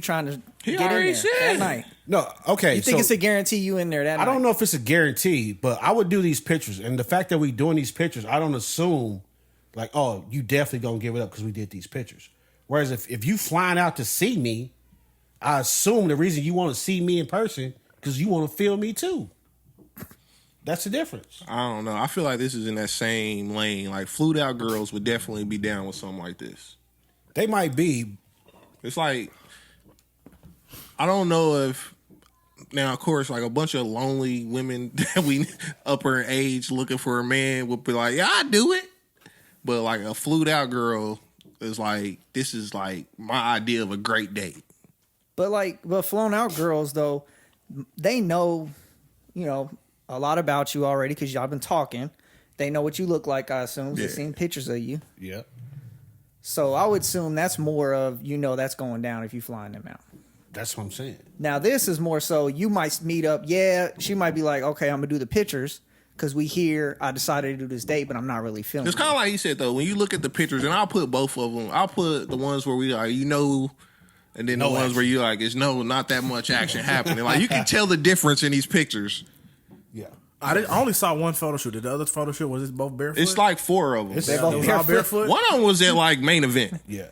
trying to He get in already there said. that night. no, okay. You think so it's a guarantee you in there that night? I don't know if it's a guarantee, but I would do these pictures, and the fact that we doing these pictures, I don't assume like, oh, you definitely gonna give it up because we did these pictures. Whereas if you flying out to see me, I assume the reason you want to see me in person because you want to feel me too. That's the difference. I don't know. I feel like this is in that same lane. Like flued out girls would definitely be down with something like this. They might be. It's like I don't know if now, of course, like a bunch of lonely women that we upper in age looking for a man would be like, yeah, I do it. But like a flued out girl is like, this is like my idea of a great date. But flown out girls though, they know, a lot about you already because y'all been talking. They know what you look like. I assume Yeah. they've seen pictures of you. Yeah. So I would assume that's more of that's going down if you flying them out. That's what I'm saying. Now this is more so you might meet up. Yeah, she might be like, okay, I'm gonna do the pictures because I decided to do this date, but I'm not really feeling. It's kind of like you said though. When you look at the pictures, and I'll put both of them. I'll put the ones where we like, and then No the ones action. where you like, it's not that much action happening. Like you can tell the difference in these pictures. Yeah. I only saw one photo shoot. Did the other photo shoot was it both barefoot? It's like 4 of them. It's- They it both was all barefoot. barefoot. One of them was at like main event. Yeah.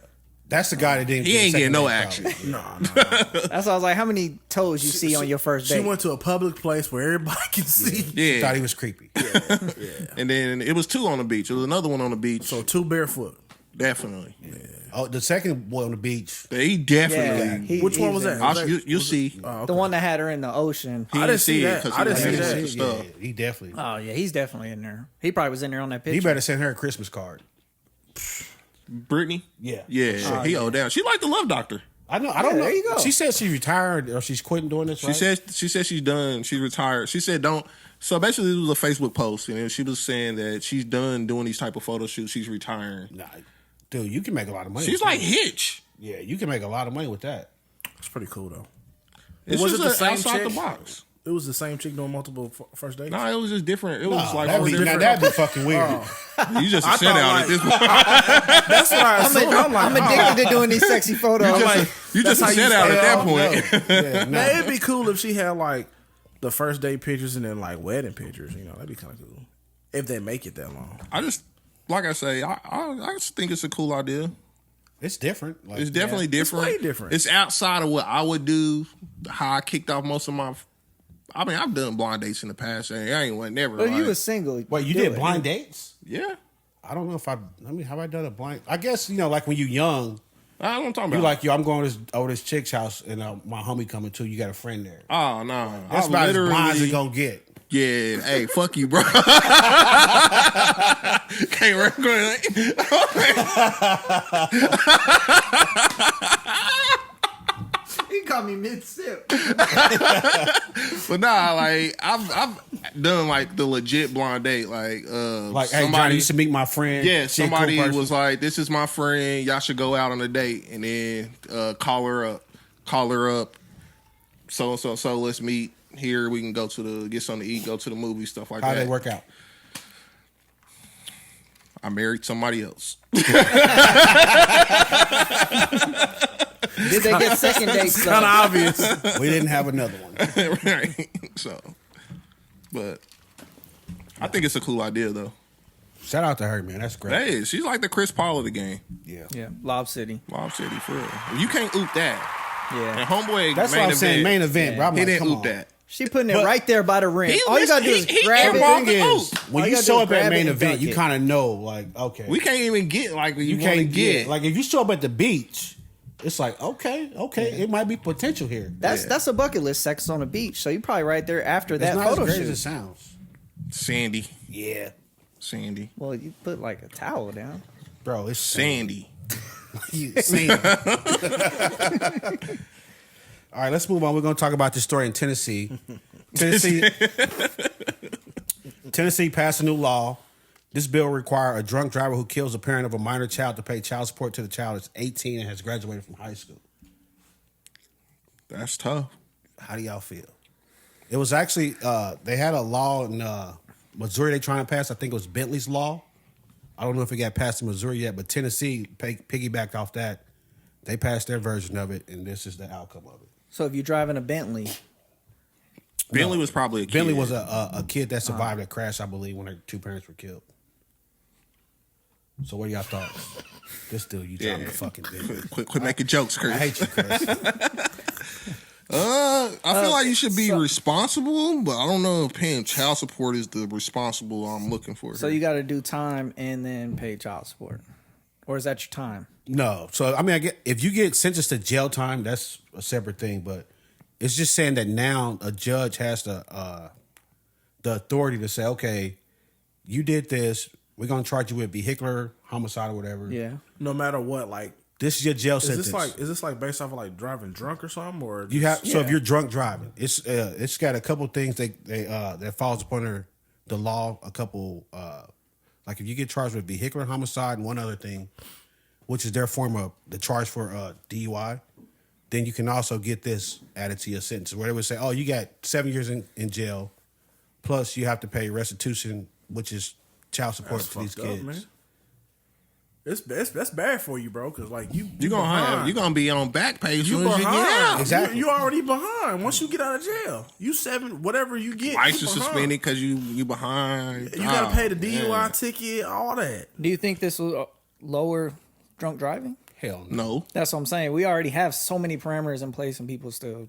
That's the guy that didn't. He get ain't the getting no second date, action. probably. That's why I was like, how many toes you see on your first She date? went to a public place where everybody can see. Yeah. Thought he was creepy. And then it was 2 on the beach. There was another one on the beach. So 2 barefoot. Definitely. Oh, the second boy on the beach. He definitely. Yeah, he- Which one he's was in- that? You'll see. The one that had her in the ocean. He I didn't see it that. 'cause I he didn't was see mixing that. some Yeah, stuff. he definitely. Oh yeah, he's definitely in there. He probably was in there on that picture. He better send her a Christmas card. Brittany? Yeah. Yeah. He owed down. She like the Love Doctor. I know. I don't know. there you go. She said she retired or she's quitting doing this. She Right? said she's done. She's retired. She said don't. So basically, this was a Facebook post, and she was saying that she's done doing these type of photo shoots. She's retiring. Nah, dude, you can make a lot of money. She's with like that. Hitch. Yeah, you can make a lot of money with that. It's pretty cool though. It's Was just it the same outside chick? the box. It was the same chick doing multiple first dates. No, it was just different. It was Nah, like that'd four be, now different. that'd be fucking weird. You just I a sit thought, out like- at this point. That's what I assumed. I'm addicted to doing these sexy photos. You just a how you sit out at that tell, point. Yeah, Now, it'd be cool if she had like the first date pictures and then like wedding pictures. You know, that'd be kind of cool if they make it that long. I just, like I say, I just think it's a cool idea. It's different. Like, It's definitely different. way different. It's outside of what I would do, how I kicked off most of my. I mean, I've done blind dates in the past. And I ain't went never. But like, you was single. Wait, you do did it. blind dates? yeah. I don't know if I mean, have I done a blind? I guess, you know, like when you young, I don't talking you about. like, yo, I'm going over this chick's house and my homie coming too. You got a friend there. Oh no, That's I about as blind as literally- it gonna get. Yeah, hey, fuck you, bro. Can't record. He caught me mid sip. But nah, like I've done like the legit blind date, like Like, hey, Johnny, you should meet my friend. Yeah, She a cool somebody person. was like, "This is my friend. Y'all should go out on a date," and then call her up. So let's meet here. We can go to get something to eat, go to the movie, stuff like How'd that. they work out? I married somebody else. Did they get second dates? Kind of though? obvious. We didn't have another one. Right. So, but I think it's a cool idea though. Shout out to her, man. That's great. Hey, she's like the Chris Paul of the game. Yeah. Yeah, Lob City. Lob City for real. You can't oop that. And Yeah, homeboy, That's what I'm saying. Main event, bro. I'm He like, didn't come oop on. that. she putting it But- right there by the rim. He All you gotta do is he grab airballed it. the Thing is, oop. when All you you gotta show do is up at grab main it and event, dunk you it. kind of know, like, okay, We can't even get like what you you want to can't get get. like if you show up at the beach, it's like okay, it might be potential here. That's a bucket list. Sex on the beach. So you probably right there after It's that not as photo great as it shoot. sounds. Sandy. Yeah, Well, you put like a towel down. bro, it's Sandy. Sandy. All right, let's move on. We're going to talk about this story in Tennessee. Tennessee passed a new law. This bill will require a drunk driver who kills a parent of a minor child to pay child support to the child that's 18 and has graduated from high school. That's tough. How do y'all feel? It was actually they had a law in Missouri they trying to pass. I think it was Bentley's law. I don't know if it got passed in Missouri yet, but Tennessee piggybacked off that. They passed their version of it, and this is the outcome of it. So if you're driving a Bentley, Bentley was probably a kid. Bentley was a kid that survived a crash, I believe, when her two parents were killed. So what are y'all thoughts? This dude, you driving a fucking Bentley. Quit making jokes, Chris. I hate you, Chris. I feel like you should be responsible, but I don't know if paying child support is the responsible I'm looking for. so here. you got to do time and then pay child support, or is that your time? No. So, I mean, I get if you get sentenced to jail time, that's a separate thing. But it's just saying that now a judge has the authority to say, okay, you did this. We're going to charge you with vehicular homicide or whatever. Yeah. No matter what, like, This is your jail is sentence. this like based off of like driving drunk or something, or You have so if Yeah. you're drunk driving, it's got a couple things that falls upon the law. A couple like if you get charged with vehicular homicide and one other thing, which is their form of the charge for DUI, then you can also get this added to your sentence. Where they would say, oh, you got 7 years in jail, plus you have to pay restitution, which is child support That's for these fucked up, kids. man. That's bad for you, bro. Because like you you're gonna be on back pay as You soon as you get behind. out. Exactly. You already behind. Once you get out of jail, you 7 whatever you get. License you behind. suspended because you behind. You gotta pay the DUI man. ticket, all that. Do you think this will lower drunk driving? Hell no. No, That's what I'm saying. We already have so many parameters in place, and people still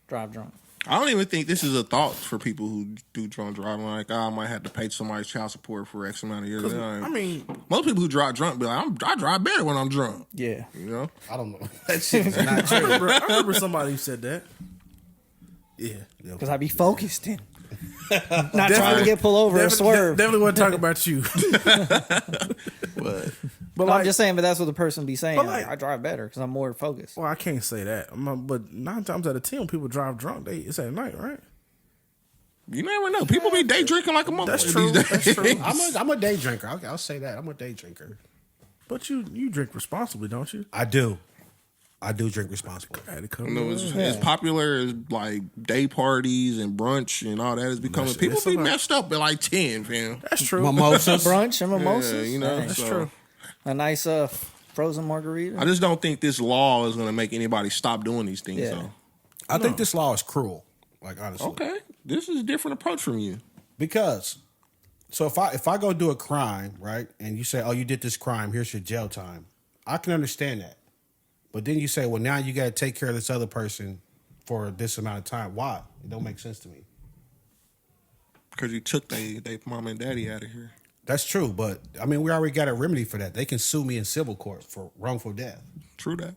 drive drunk. I don't even think this is a thought for people who do drunk driving. Like, I might have to pay somebody's child support for X amount of years. I mean, Most people who drive drunk be like, I drive better when I'm drunk. Yeah. You know, I don't know. That shit is not I true. remember somebody who said that. Yeah. Because I be focused in. Not trying to get pulled over or swerve. Definitely want to talk about you. but But I'm like, just saying, but that's what the person be saying. But Like, like- I drive better because I'm more focused. well, I can't say that. But 9 times out of 10, when people drive drunk, it's at night, right? you never know. People be day drinking like a motherfucker. That's true. these That's days. true. I'm a day drinker. I'll say that. I'm a day drinker. But you drink responsibly, don't you? I do. I do drink responsibly. I had to come You know, to as popular as like day parties and brunch and all that is becoming. People be messed up at like 10, fam. That's true. Mimosas. Brunch and mimosas. Yeah, you know, That's so- true. A nice frozen margarita. I just don't think this law is going to make anybody stop doing these things. Yeah. Though. I think this law is cruel. Like honestly. Okay, this is a different approach from you. Because so if I go do a crime, right, and you say, "Oh, you did this crime, here's your jail time," I can understand that. But then you say, "Well, now you got to take care of this other person for this amount of time." Why? It don't make sense to me. Because you took they mom and daddy out of here. That's true, but I mean, we already got a remedy for that. They can sue me in civil court for wrongful death. True that.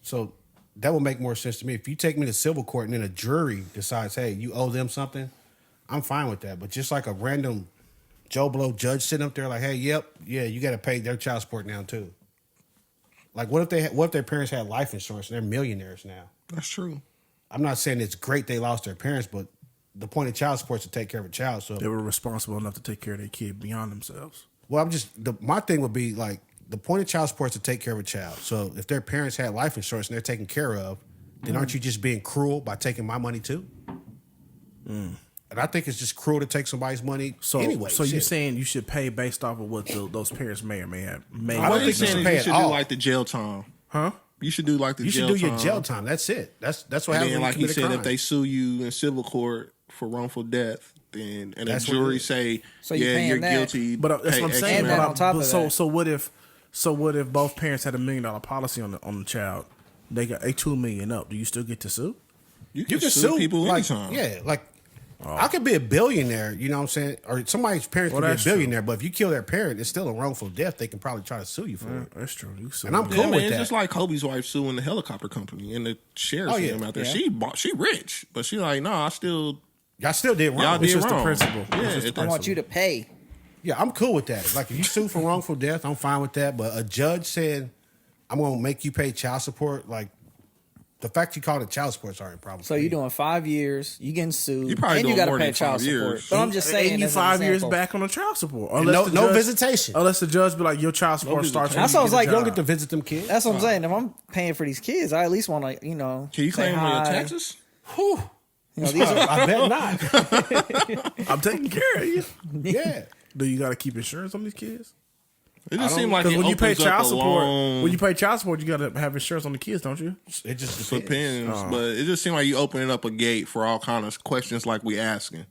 So that would make more sense to me. If you take me to civil court and then a jury decides, "Hey, you owe them something," I'm fine with that. But just like a random Joe Blow judge sitting up there like, "Hey, yeah, you got to pay their child support now too." Like, what if their parents had life insurance and they're millionaires now? That's true. I'm not saying it's great they lost their parents, but the point of child support is to take care of a child. So, They were responsible enough to take care of their kid beyond themselves. well, my thing would be like the point of child support is to take care of a child. So, if their parents had life insurance and they're taken care of, then aren't you just being cruel by taking my money too? And I think it's just cruel to take somebody's money. So, anyway, so you're shit. saying you should pay based off of what those parents may or may have made? I don't What think he's you saying should is pay you it should all. do like the jail time. Huh? You should do like the You jail should do time. your jail time. That's it. That's what And happens. then, when like you he commit a said, crime. if they sue you in civil court for wrongful death, then and That's a what it jury is. say, So you're yeah, paying you're that. guilty. But that's pay what I'm X saying. And But then I- on top of so that- so what if both parents had $1 million policy on the child? They got $2 million up. Do you still get to sue? You You can sue people like, anytime. yeah, like I could be a billionaire, you know what I'm saying? Or somebody's parents Well, could be a that's true. billionaire, but if you kill their parent, it's still a wrongful death. They can probably try to sue you for it. That's true. You sue. And I'm Yeah, cool man, with it's that. just like Kobe's wife suing the helicopter company and the sheriff's Oh, yeah. him out there. Yeah. She rich, but she like, nah, I still Y'all still did wrong. y'all It's did just the wrong. principle. Yeah, It's just it- the I want you to pay. Yeah, I'm cool with that. Like if you sue for wrongful death, I'm fine with that. But a judge said, "I'm going to make you pay child support," like the fact you call it child support is already a problem. So for you're me. doing 5 years, you getting sued, You probably and you doing got to more pay than child 5 support. years. But I'm just saying, and you as an 5 years example. back on the child support. no visitation. Unless the judge be like, your child support starts. when That you sounds get a like You don't job. get to visit them kids. That's what I'm saying. If I'm paying for these kids, I at least want to, Can you say claim them on your hi. taxes? Whew. These are, I bet not. I'm taking care of you. Yeah. Do you got to keep insurance on these kids? It just seems like Because it when you pay opens up child a support, long- when you pay child support, you got to have insurance on the kids, don't you? It just depends, but it just seems like you opening up a gate for all kind of questions like we asking.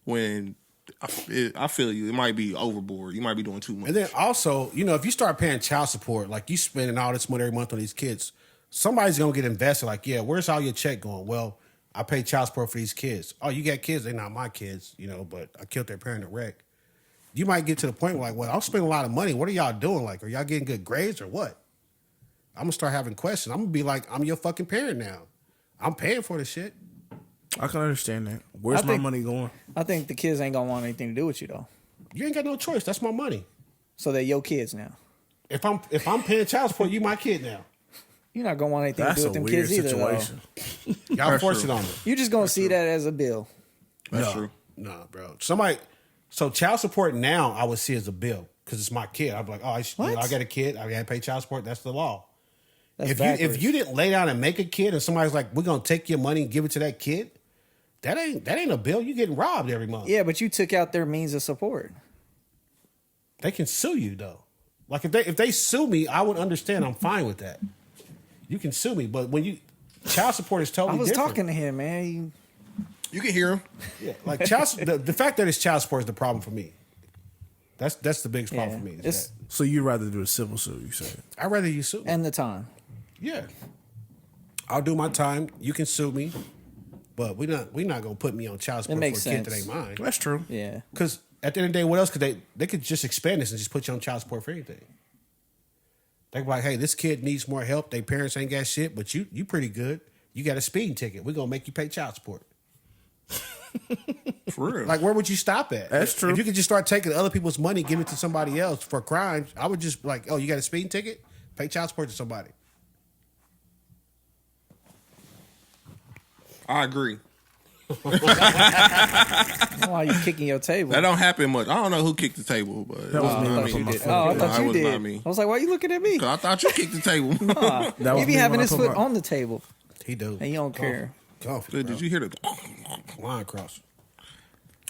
When I feel you, it might be overboard. You might be doing too much. And then also, if you start paying child support, like you spending all this money every month on these kids, somebody's gonna get invested. Like, yeah, where's all your check going? Well, I pay child support for these kids. Oh, you got kids? They're not my kids, but I killed their parent in a wreck. You might get to the point where, like, well, I'm spending a lot of money. What are y'all doing? Like, are y'all getting good grades or what? I'm gonna start having questions. I'm gonna be like, I'm your fucking parent now. I'm paying for the shit. I can understand that. Where's I my think- money going? I think the kids ain't gonna want anything to do with you though. You ain't got no choice. That's my money. So they're your kids now. If I'm paying child support, you my kid now. You're not gonna want anything That's to do a with them weird kids either. situation. Y'all That's force true. it on me. You're just gonna see that as a bill. That's no, true. No, bro. So child support now I would see as a bill because it's my kid. I'd be like, oh, I got a kid. I got to pay child support. That's the law. That's If backwards. you didn't lay down and make a kid, and somebody's like, we're gonna take your money and give it to that kid, that ain't a bill. You getting robbed every month. Yeah, but you took out their means of support. They can sue you though. Like if they sue me, I would understand. I'm fine with that. You can sue me, but when child support is I totally was different. talking to him, man. You can hear him. Yeah, like the fact that it's child support is the problem for me. That's the biggest problem for me. is It's that. So you'd rather do a civil suit, you say? I'd rather you sue me. and the time. Yeah. I'll do my time. You can sue me, but we're not gonna put me on child support for a makes kid that sense. ain't mine. That's true. Yeah. Because at the end of the day, what else could they could just expand this and just put you on child support for anything. They be like, hey, this kid needs more help. Their parents ain't got shit, but you pretty good. You got a speeding ticket. We're gonna make you pay child support. For real. Like, where would you stop at? That's true. If you could just start taking other people's money, give it to somebody else for crimes, I would just be like, oh, you got a speeding ticket? Pay child support to somebody. I agree. Why are you kicking your table? That don't happen much. I don't know who kicked the table, but That was me. I That's thought you on my did. foot. Oh, I thought Nah, it you was did. not me. I was like, why are you looking at me? 'Cause I thought you kicked the table. Nah, That was he be me having when I his put foot my- on the table, He do. and you don't care. Coffee, Did you hear the? line cross?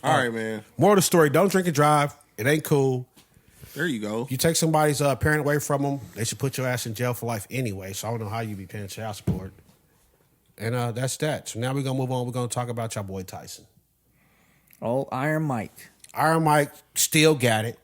All right, man. More of the story: don't drink and drive. It ain't cool. There you go. You take somebody's parent away from them, they should put your ass in jail for life anyway. So I don't know how you be paying child support. And that's that. So now we're gonna move on. We're gonna talk about your boy Tyson. Oh, Iron Mike. Iron Mike still got it.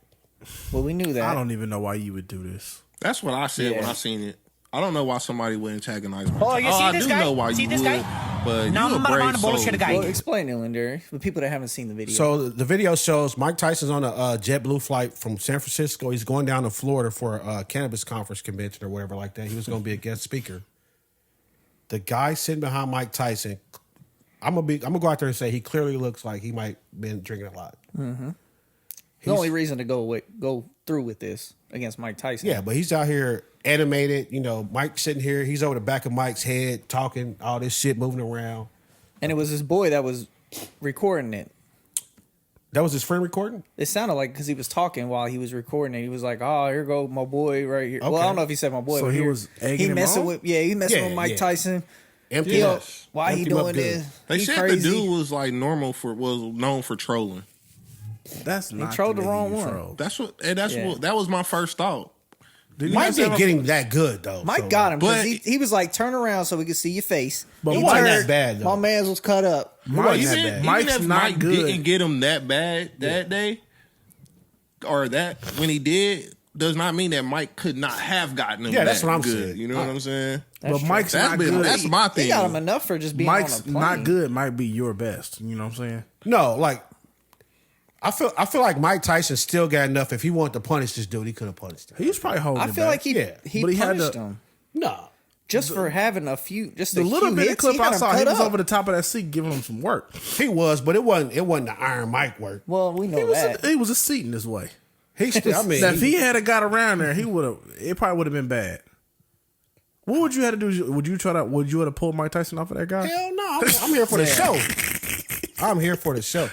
Well, we knew that. I don't even know why you would do this. That's what I said when Yeah. I seen it. I don't know why somebody would antagonize me. Oh, you see I this do guy? know why See you this would, guy? but you Number a brave one bullshit soul. guy. Well, explain it, Lindari, for people that haven't seen the video. So the video shows Mike Tyson's on a JetBlue flight from San Francisco. He's going down to Florida for a cannabis conference convention or whatever like that. He was going to be a guest speaker. The guy sitting behind Mike Tyson, I'm gonna go out there and say he clearly looks like he might been drinking a lot. the only reason to go through with this against Mike Tyson. Yeah, but he's out here animated. You know, Mike's sitting here. He's over the back of Mike's head talking all this shit, moving around. And it was his boy that was recording it. That was his friend recording? It sounded like because he was talking while he was recording it. He was like, "Oh, here go my boy right here." Well, I Okay. don't know if he said my boy. So but he here, was egging he him messing on? with he messing Yeah, with Mike yeah. Tyson. Empty Yo, him- why he empty him up doing good. this? They He said crazy. the dude was like was known for trolling. That's not trolled the nigga wrong you one. trolled. That Yeah. what that was my first thought. Mike didn't get him that good, though. Mike so- got him because But- he was like, "Turn around so we can see your face." But He it wasn't turned, that bad, though. My man's was cut up. Mike's, wasn't that bad. Mike's even if not Mike good. didn't get him that bad that day, or that when he did, does not mean that Mike could not have gotten him. Yeah, that's that what I'm good. saying. You know what I'm saying? That's But true. Mike's That's not been good. that's my He thing. got him enough for just being Mike's on a plane. not good. Might be your best. You know what I'm saying? No, like, I feel like Mike Tyson still got enough. If he wanted to punish this dude, he could have punished him. He was probably holding. I it feel back. like he Yeah. he But he had punished to- him No. just for having a few. Just the a little few bit of hits, clip had I him saw, he cut was up. over the top of that seat giving him some work. He was, but it wasn't the Iron Mike work. Well, we know He was that. he was a seat in this way. He still, I mean, Now, if he had a got around there, he would have. It probably would have been bad. What would you have to do? Would you have pulled Mike Tyson off of that guy? hell no, I'm here for the show. I'm here for the show.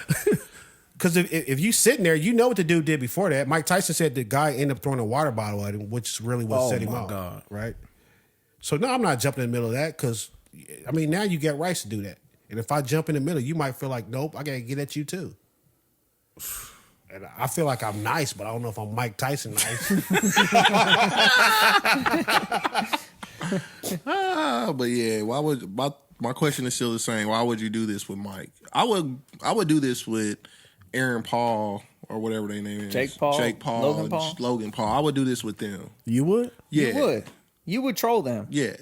Because if you sitting there, you know what the dude did before that. Mike Tyson said the guy ended up throwing a water bottle at him, which is really what Oh, set him my off. God. Right? So, no, I'm not jumping in the middle of that because, I mean, now you get rights to do that. And if I jump in the middle, you might feel like, nope, I got to get at you too. And I feel like I'm nice, but I don't know if I'm Mike Tyson nice. But yeah, why would my question is still the same? Why would you do this with Mike? I would do this with Aaron Paul or whatever their name is. Jake Paul, Logan Paul. I would do this with them. You would? Yeah, You would troll them. yeah.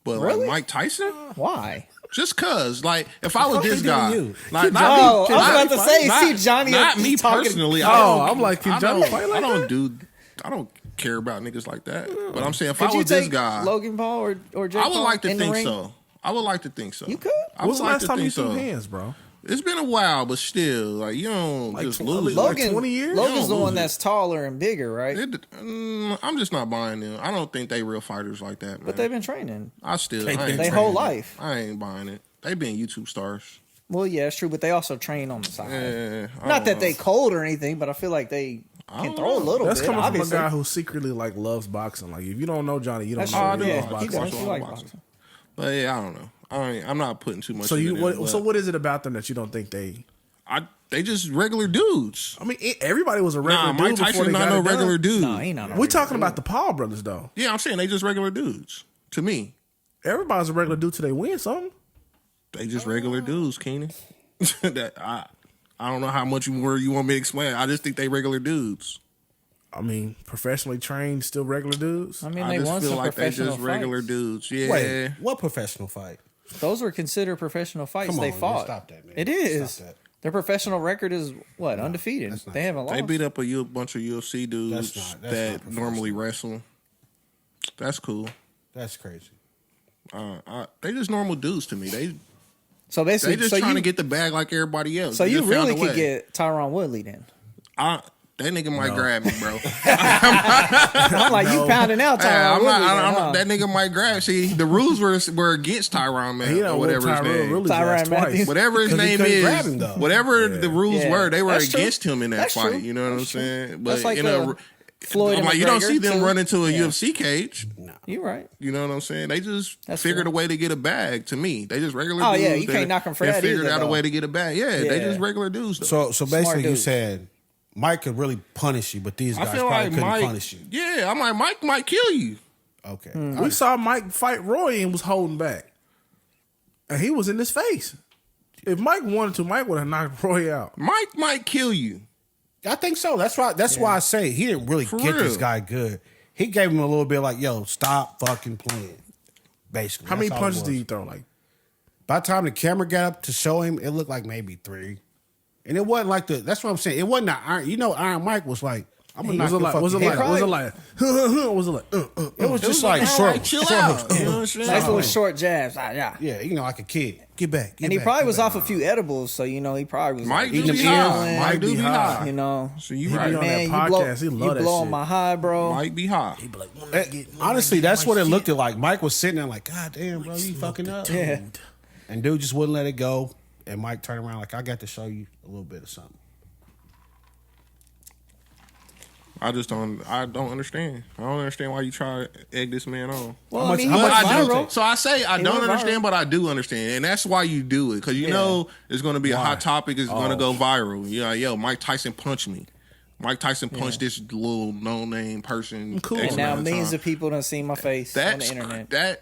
But Really? like Mike Tyson, Why? just cause like if I was fuck this they guy, doing you? like Oh, I was not- about to say, not- see Johnny not up me talking- personally. Oh, I'm like, can I Johnny don't- fight like I don't that? do. I don't care about niggas like that. But I'm saying if Could I you was this take guy, Logan Paul or Jake I would Paul like to in the think ring? so. I would like to think so. You could? I When's would the like last to time you think threw so. hands, bro? It's been a while, but still, like you don't Like just tw- lose. like Logan, 20 years? Logan's the You don't one lose that's taller and bigger, right? I'm just not buying them. I don't think they real fighters like that, man. But they've been training. I still, They've I been ain't They buying whole it. life. I ain't buying it. They been YouTube stars. Well, yeah, it's true, but they also train on the side. Yeah, I Not don't that know. they cold or anything, but I feel like they can don't throw a know. little That's bit. coming Obviously. from a guy who secretly like loves boxing. Like if you don't know Johnny, you don't That's know true. he I loves do. He boxing. does. Watch He likes boxing. boxing. But yeah, I don't know. I'm not putting too much. So into them, but what is it about them that you don't think they? they just regular dudes. I mean, everybody was a regular Nah, dude Mike before Tyson they not got no it done. regular dude. No, he not. We talking about the Paul brothers though. Yeah, I'm saying they just regular dudes. To me, Everybody's a regular dude till they win something. they just regular dudes, Keenan. That I don't know how much more you want me to explain. I just think they regular dudes. I mean, professionally trained, still regular dudes. I mean, I they just won feel some like they professional just regular fights. dudes. Yeah. Wait, what professional fight? Those were considered professional fights. Come They on, man, fought. stop that, man. It is. Stop that. Their professional record is what? Undefeated. that's not They haven't lost. They beat up a bunch of UFC dudes That's not that professional. normally wrestle. That's cool. That's crazy. They just normal dudes to me. They So basically, just so trying you, to get the bag like everybody else. so They you just found really a could way. get Tyron Woodley then. that nigga might grab me, bro. I'm like, you pounding out, Tyron. That nigga might grab. See, the rules were against Tyron, man. He or whatever his name. Really Tyron Matthews. Whatever his name grab him, is, though. whatever the rules were, they were That's against true. him in that That's fight. true. You know what I'm saying? But That's like in a Floyd and I'm like, you don't McGregor, see them too. run into a UFC cage. You're right. You know what I'm saying? They just That's figured true. a way to get a bag. To me, they just regular. Oh, dudes. yeah, you can't knock 'em for they that figured either, out a though. way to get a bag. Yeah, they Yeah. just regular dudes. Though. So basically, you dude. said Mike could really punish you, but these I guys feel probably like couldn't Mike. punish you. Yeah, I'm like Mike might kill you. Okay. We saw Mike fight Roy and was holding back, and he was in his face. If Mike wanted to, Mike would have knocked Roy out. Mike might kill you. I think so. That's why I say he didn't really For get this real. guy good. He gave him a little bit like, yo, stop fucking playing. Basically. How many That's all it punches was. did he throw? Like, By the time the camera got up to show him, it looked like maybe 3. And it wasn't like that's what I'm saying. It wasn't the Iron. You know, Iron Mike was like, I'm gonna knock was it your like? fucking Was it head like? off. Was it like? Was it like? It was just like All short. right, chill short out. hooks. You know what I'm saying? Nice little short jabs. Yeah. Yeah, you know, like a kid. Get back. And he probably was off a few edibles, so, he probably was Mike like, do eating be them high. ears. Mike do be high. So you right. be on man, that you blow, podcast. He love you that blowing shit. my high, bro. Mike be high. Honestly, that's what it looked like. Mike was sitting there like, God damn, bro, you fucking up. Yeah. And dude just wouldn't let it go. And Mike turned around like, I got to show you a little bit of something. I don't understand. I don't understand why you try to egg this man on. Well, How much- he how went much I do. viral. So I say I He don't went understand, viral. but I do understand, and that's why you do it because you know it's going to be a hot topic. It's going to go viral. You're like, yo, Mike Tyson punched me. Mike Tyson punched this little no-name person. Cool. X And now amount of millions time. of people done seen my face on the That's internet. that's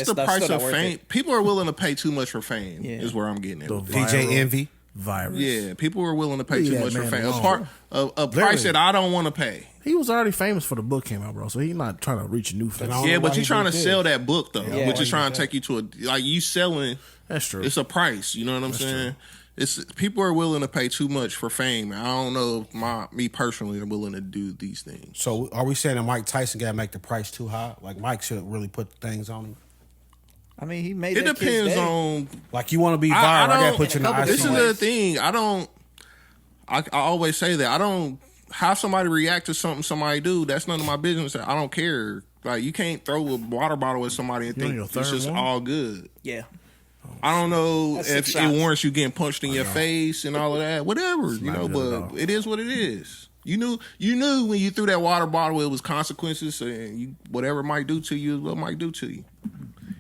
it's the still price not of worth fame. it. People are willing to pay too much for fame. Yeah. Is where I'm getting at. The with it. DJ viral Envy. virus. Yeah, people are willing to pay Leave too that much for man fame. alone. A price that I don't want to pay. He was already famous for the book came out, bro. So he's not trying to reach a new face. don't Yeah, know but why you're he trying to did sell this. that book though, Yeah. which is Why trying he to take you to like you selling. That's true. It's a price. You know what I'm saying? It's people are willing to pay too much for fame. I don't know if me personally are willing to do these things. So are we saying that Mike Tyson got to make the price too high? Like Mike should really put things on him? I mean, he made It that kid's depends day. on. Like you want to be viral, I got to don't- put you in the This is ICU. the thing. I always say that I don't have somebody react to something somebody do. That's none of my business. I don't care. Like you can't throw a water bottle at somebody and You on think your it's third just one? all good. Yeah. I don't know That's if 6 it shots. warrants you getting punched in your face and all of that. Whatever, you know. not good at all. But it is what it is. You knew when you threw that water bottle, it was consequences, and whatever it might do to you is what it might do to you.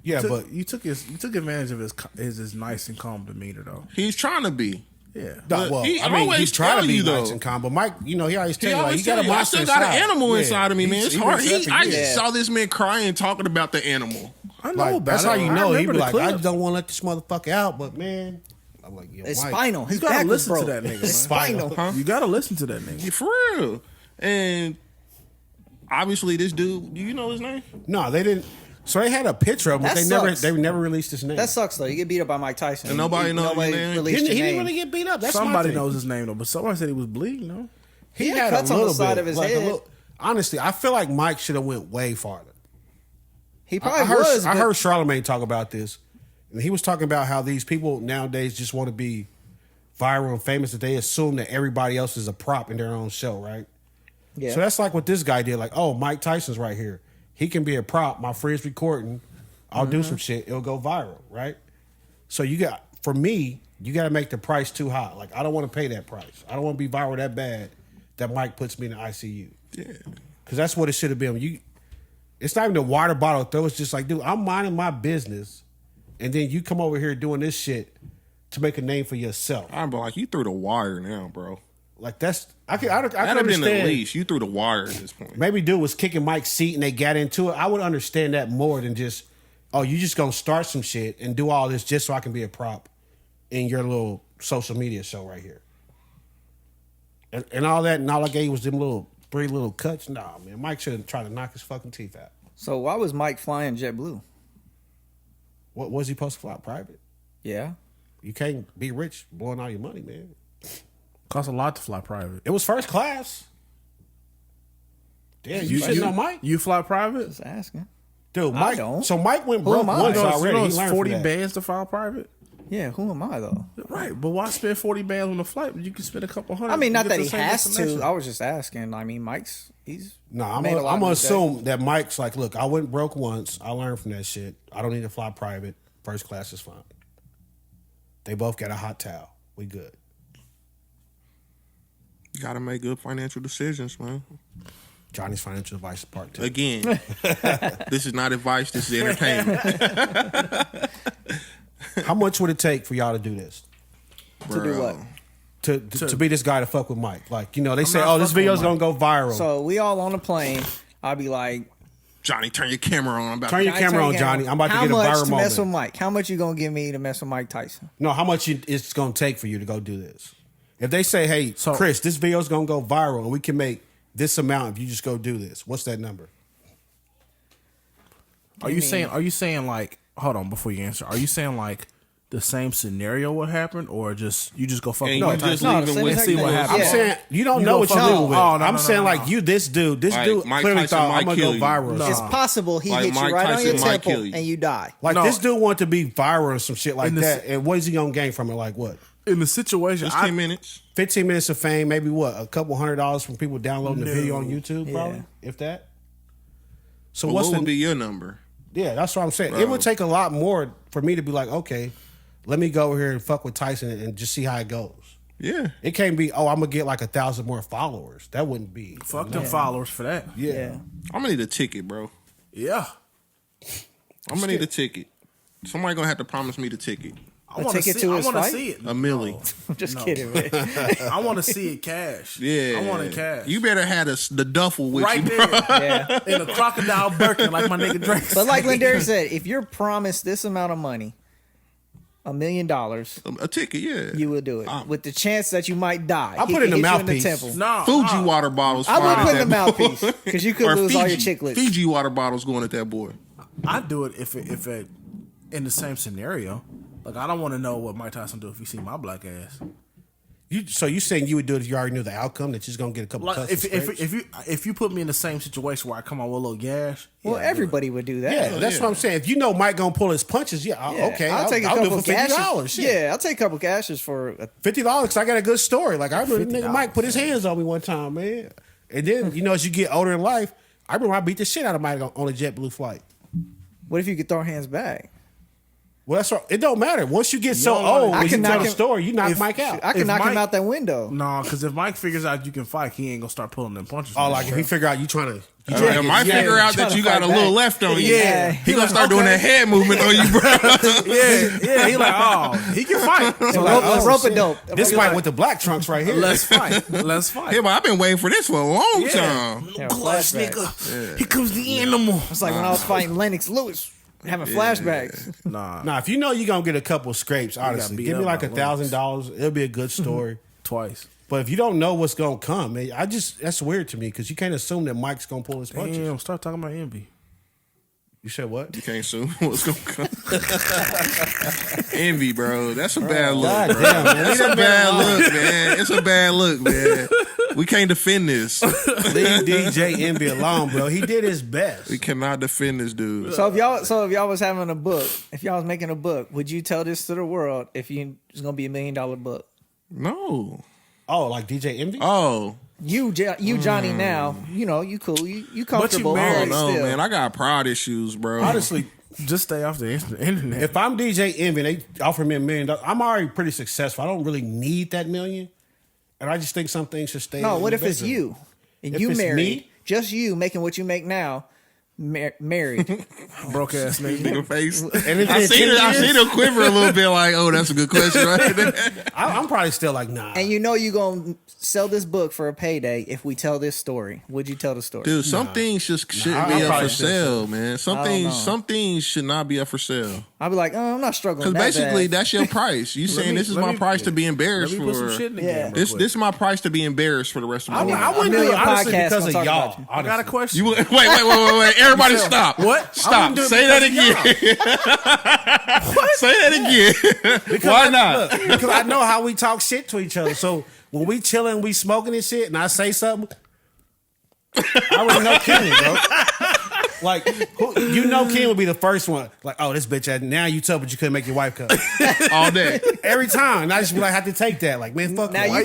Yeah, but you took advantage of his nice and calm demeanor though. He's trying to be. Yeah. no, well, he I mean, always he's trying tell to be you, nice though. and calm. But Mike, he always tell He you, like, always he got tell a you, I monster still got an inside. animal Yeah. inside of me, man. It's He hard. been said for I years. just saw this man crying, talking about the animal. I know Like, about that's it. how you I know. He remember be the like, clip. I just don't want to let this motherfucker out, but man, I'm like, yo, It's Mike. spinal. You His gotta back was listen to broke. that nigga, It's man. spinal. Huh? You gotta listen to that nigga. Yeah, for real. And obviously, this dude, do you know his name? No, they didn't. So they had a picture of him, but That they sucks. never released his name. That sucks though. You get beat up by Mike Tyson. And nobody knows his name? released He your didn't name. really get beat up. That's Somebody my thing. knows his name though, but somebody said he was bleeding. No, He had had cuts a on the little side bit, of his like a head. little- honestly, I feel like Mike should have went way farther. He probably I heard, was. I but heard Charlamagne talk about this, and he was talking about how these people nowadays just want to be viral and famous, that they assume that everybody else is a prop in their own show, right? Yeah. So that's like what this guy did. Like, oh, Mike Tyson's right here. He can be a prop. My friend's recording. I'll do some shit. It'll go viral, right? So for me, you got to make the price too high. Like, I don't want to pay that price. I don't want to be viral that bad that Mike puts me in the ICU. Yeah. Because that's what it should have been. It's not even the water bottle throw. It's just like, dude, I'm minding my business, and then you come over here doing this shit to make a name for yourself. I'm like, you threw the wire now, bro. Like that's I can That'd have been understand. at least. You threw the wire at this point. Maybe dude was kicking Mike's seat and they got into it. I would understand that more than just, oh, you just gonna start some shit and do all this just so I can be a prop in your little social media show right here. And all that, and all I gave was them 3 little cuts. Nah, man, Mike should have tried to knock his fucking teeth out. So why was Mike flying JetBlue? What was he supposed to fly private? Yeah. You can't be rich blowing all your money, man. costs a lot to fly private. It was first class. Damn, you sitting on Mike? You fly private? Just asking. Dude, I Mike. don't. So Mike went Who broke am I? once You know, already. you know He it's learned 40 from that. bands to fly private. Yeah, who am I though? Right, but why spend 40 bands on the flight when you can spend a couple hundred? I mean, to not get that the he same has destination? to. I was just asking. I mean, he's No, I'm made a lot gonna of mistakes. assume that Mike's like, look, I went broke once. I learned from that shit. I don't need to fly private. First class is fine. They both got a hot towel. We good. You gotta make good financial decisions, man. Johnny's financial advice part 2. Again, this is not advice. This is entertainment. How much would it take for y'all to do this? To do what? To be this guy to fuck with Mike? Like, you know, they say, not oh, this fucking with video's gonna go viral. So we all on the plane. I'll be like, Johnny, turn your camera on. I'm about Turn to your camera on, Johnny. I'm about to how get a much viral to mess with moment. Mike? How much you gonna give me to mess with Mike Tyson? No, how much it's gonna take for you to go do this? If they say, hey, So- Chris, this video's gonna go viral and we can make this amount if you just go do this, what's that number? Are you saying like? Hold on, before you answer. Are you saying like the same scenario would happen, or just you just go fuck And with you Mike just Tyson? leave him same with exact see what thing. happens. I'm Yeah. saying you don't You know go what you're fuck dealing with- with. Oh, no, I'm no, saying no, like no. you, this dude Like, Mike clearly Tyson thought might I'm gonna kill go you. viral. No. or It's something. possible he Like hits Mike you right on Tyson your might temple kill you. and you die. Like No. this dude want to be viral or some shit like In the- that. And what is he gonna gain from it? Like what? In the situation, Just 10 minutes. 15 minutes of fame, maybe what? A couple $100 from people downloading the video on YouTube, probably, Yeah. if that. So But what's what the would be your number? Yeah, that's what I'm saying. It Bro. would take a lot more for me to be like, okay, let me go over here and fuck with Tyson and just see how it goes. Yeah. It can't be, oh, I'm gonna get like 1,000 more followers. That wouldn't be. fuck them followers for that. Yeah. I'm gonna need a ticket, bro. Yeah, I'm gonna need a ticket. Somebody gonna have to promise me the ticket. I A want ticket see, to I his want to fight? see it. A milli. I'm just No. kidding, man. I want to see it cash. Yeah. I want it cash. You better have the duffel with right you, there bro. Yeah. in a crocodile Birkin, like my nigga Drake. But like said. Lindari said, if you're promised this amount of money, $1 million, A ticket, yeah. you will do it. With the chance that you might die. I'll He put it in could the hit you mouthpiece. temple. no, Fuji no. water bottles. I would flying put at in the that boy. mouthpiece because you could Or lose all your Fiji. chicklets. Fiji water bottles going at that boy. I'd do it if it in the same scenario. Like I don't want to know what Mike Tyson do if he see my black ass. So you saying you would do it if you already knew the outcome, that you're just gonna get a couple Like cuts if and scrapes? if you put me in the same situation where I come out with a little gash. Well, yeah, I'd do it. everybody would do that. Yeah, that's what I'm saying. If you know Mike gonna pull his punches, Yeah, okay, I'll take a I'll do couple it for gashes. $50. Shit. Yeah, I'll take a couple gashes for. $50 because I got a good story. Like I remember nigga $50. Mike put his hands on me one time, man. And then as you get older in life, I remember I beat the shit out of Mike on a JetBlue flight. What if you could throw hands back? Well, that's right. It don't matter. Once you get so don't wanna- old, I when you can tell knock the him- story, you knock if- Mike out. I can If knock him Mike- out that window. No, because if Mike figures out you can fight, he ain't gonna start pulling them punches. Oh, like if he figure out you trying to, If I figure out that you got a little left on you, Yeah. he gonna start doing that head movement on you, bro. yeah. He like, oh, he can fight. So like, Rope, oh, rope a shit. dope. this Mike with the black trunks right here. Let's fight. Let's fight. Yeah, but I've been waiting for this for a long Yeah. time. Yeah, Gloves, flashback. nigga. Here comes the animal. It's like when I was fighting Lennox Lewis, having flashbacks. Nah, Now, if you know you're gonna get a couple scrapes, honestly, beat give me up like by $1,000. It'll be a good story. twice. But if you don't know what's gonna come, man, that's weird to me because you can't assume that Mike's gonna pull his punches. Damn, start talking about envy. You said what? You can't assume what's gonna come. Envy, bro. That's a bad look. God Bro. damn, man. It's a bad look, man. It's a bad look, man. We can't defend this. Leave DJ Envy alone, bro. He did his best. We cannot defend this dude. So if y'all was having a book, if y'all was making a book, would you tell this to the world if it's gonna be $1 million book? No. Oh, like DJ Envy? Oh. You Johnny now, you cool, you comfortable. married. but No, still. man. I got pride issues, bro. Honestly, Just stay off the internet. if I'm DJ Envy and they offer me $1 million, I'm already pretty successful. I don't really need that million. And I just think some things should stay. No, in what the if it's bedroom. you and If you it's married, me? just you making what you make now, married? Broke ass nigga. Nigga face. And if I it's seen 10 it. I years? seen him quiver a little bit. Like, oh, that's a good question, right there. I'm probably still like, nah. And you know you gonna sell this book for a payday if we tell this story. Would you tell the story? Dude, some things just shouldn't I'll be up probably for still sale, man. Some I don't things, know. some things should not be up for sale. I'd be like, I'm not struggling. Because that basically, bad. that's your price. You saying me- this is let my me- price to be Let embarrassed me put some for. shit in the Yeah. game. real This quick. this is my price to be embarrassed for the rest of my I life. wouldn't do it million honestly podcasts because of gonna talk y'all. about you. I got a question. You wait! Everybody, stop! What? I Stop! wouldn't do it Say that because again. Say that again. Why not? Look, because I know how we talk shit to each other. So when we chilling, we smoking and shit, and I say something, I already know Kenny, bro. Like, Ken would be the first one. Like, oh, this bitch, now you tough, but you couldn't make your wife come. All day. Every time. And I just be like, have to take that. Like, man, fuck Now you.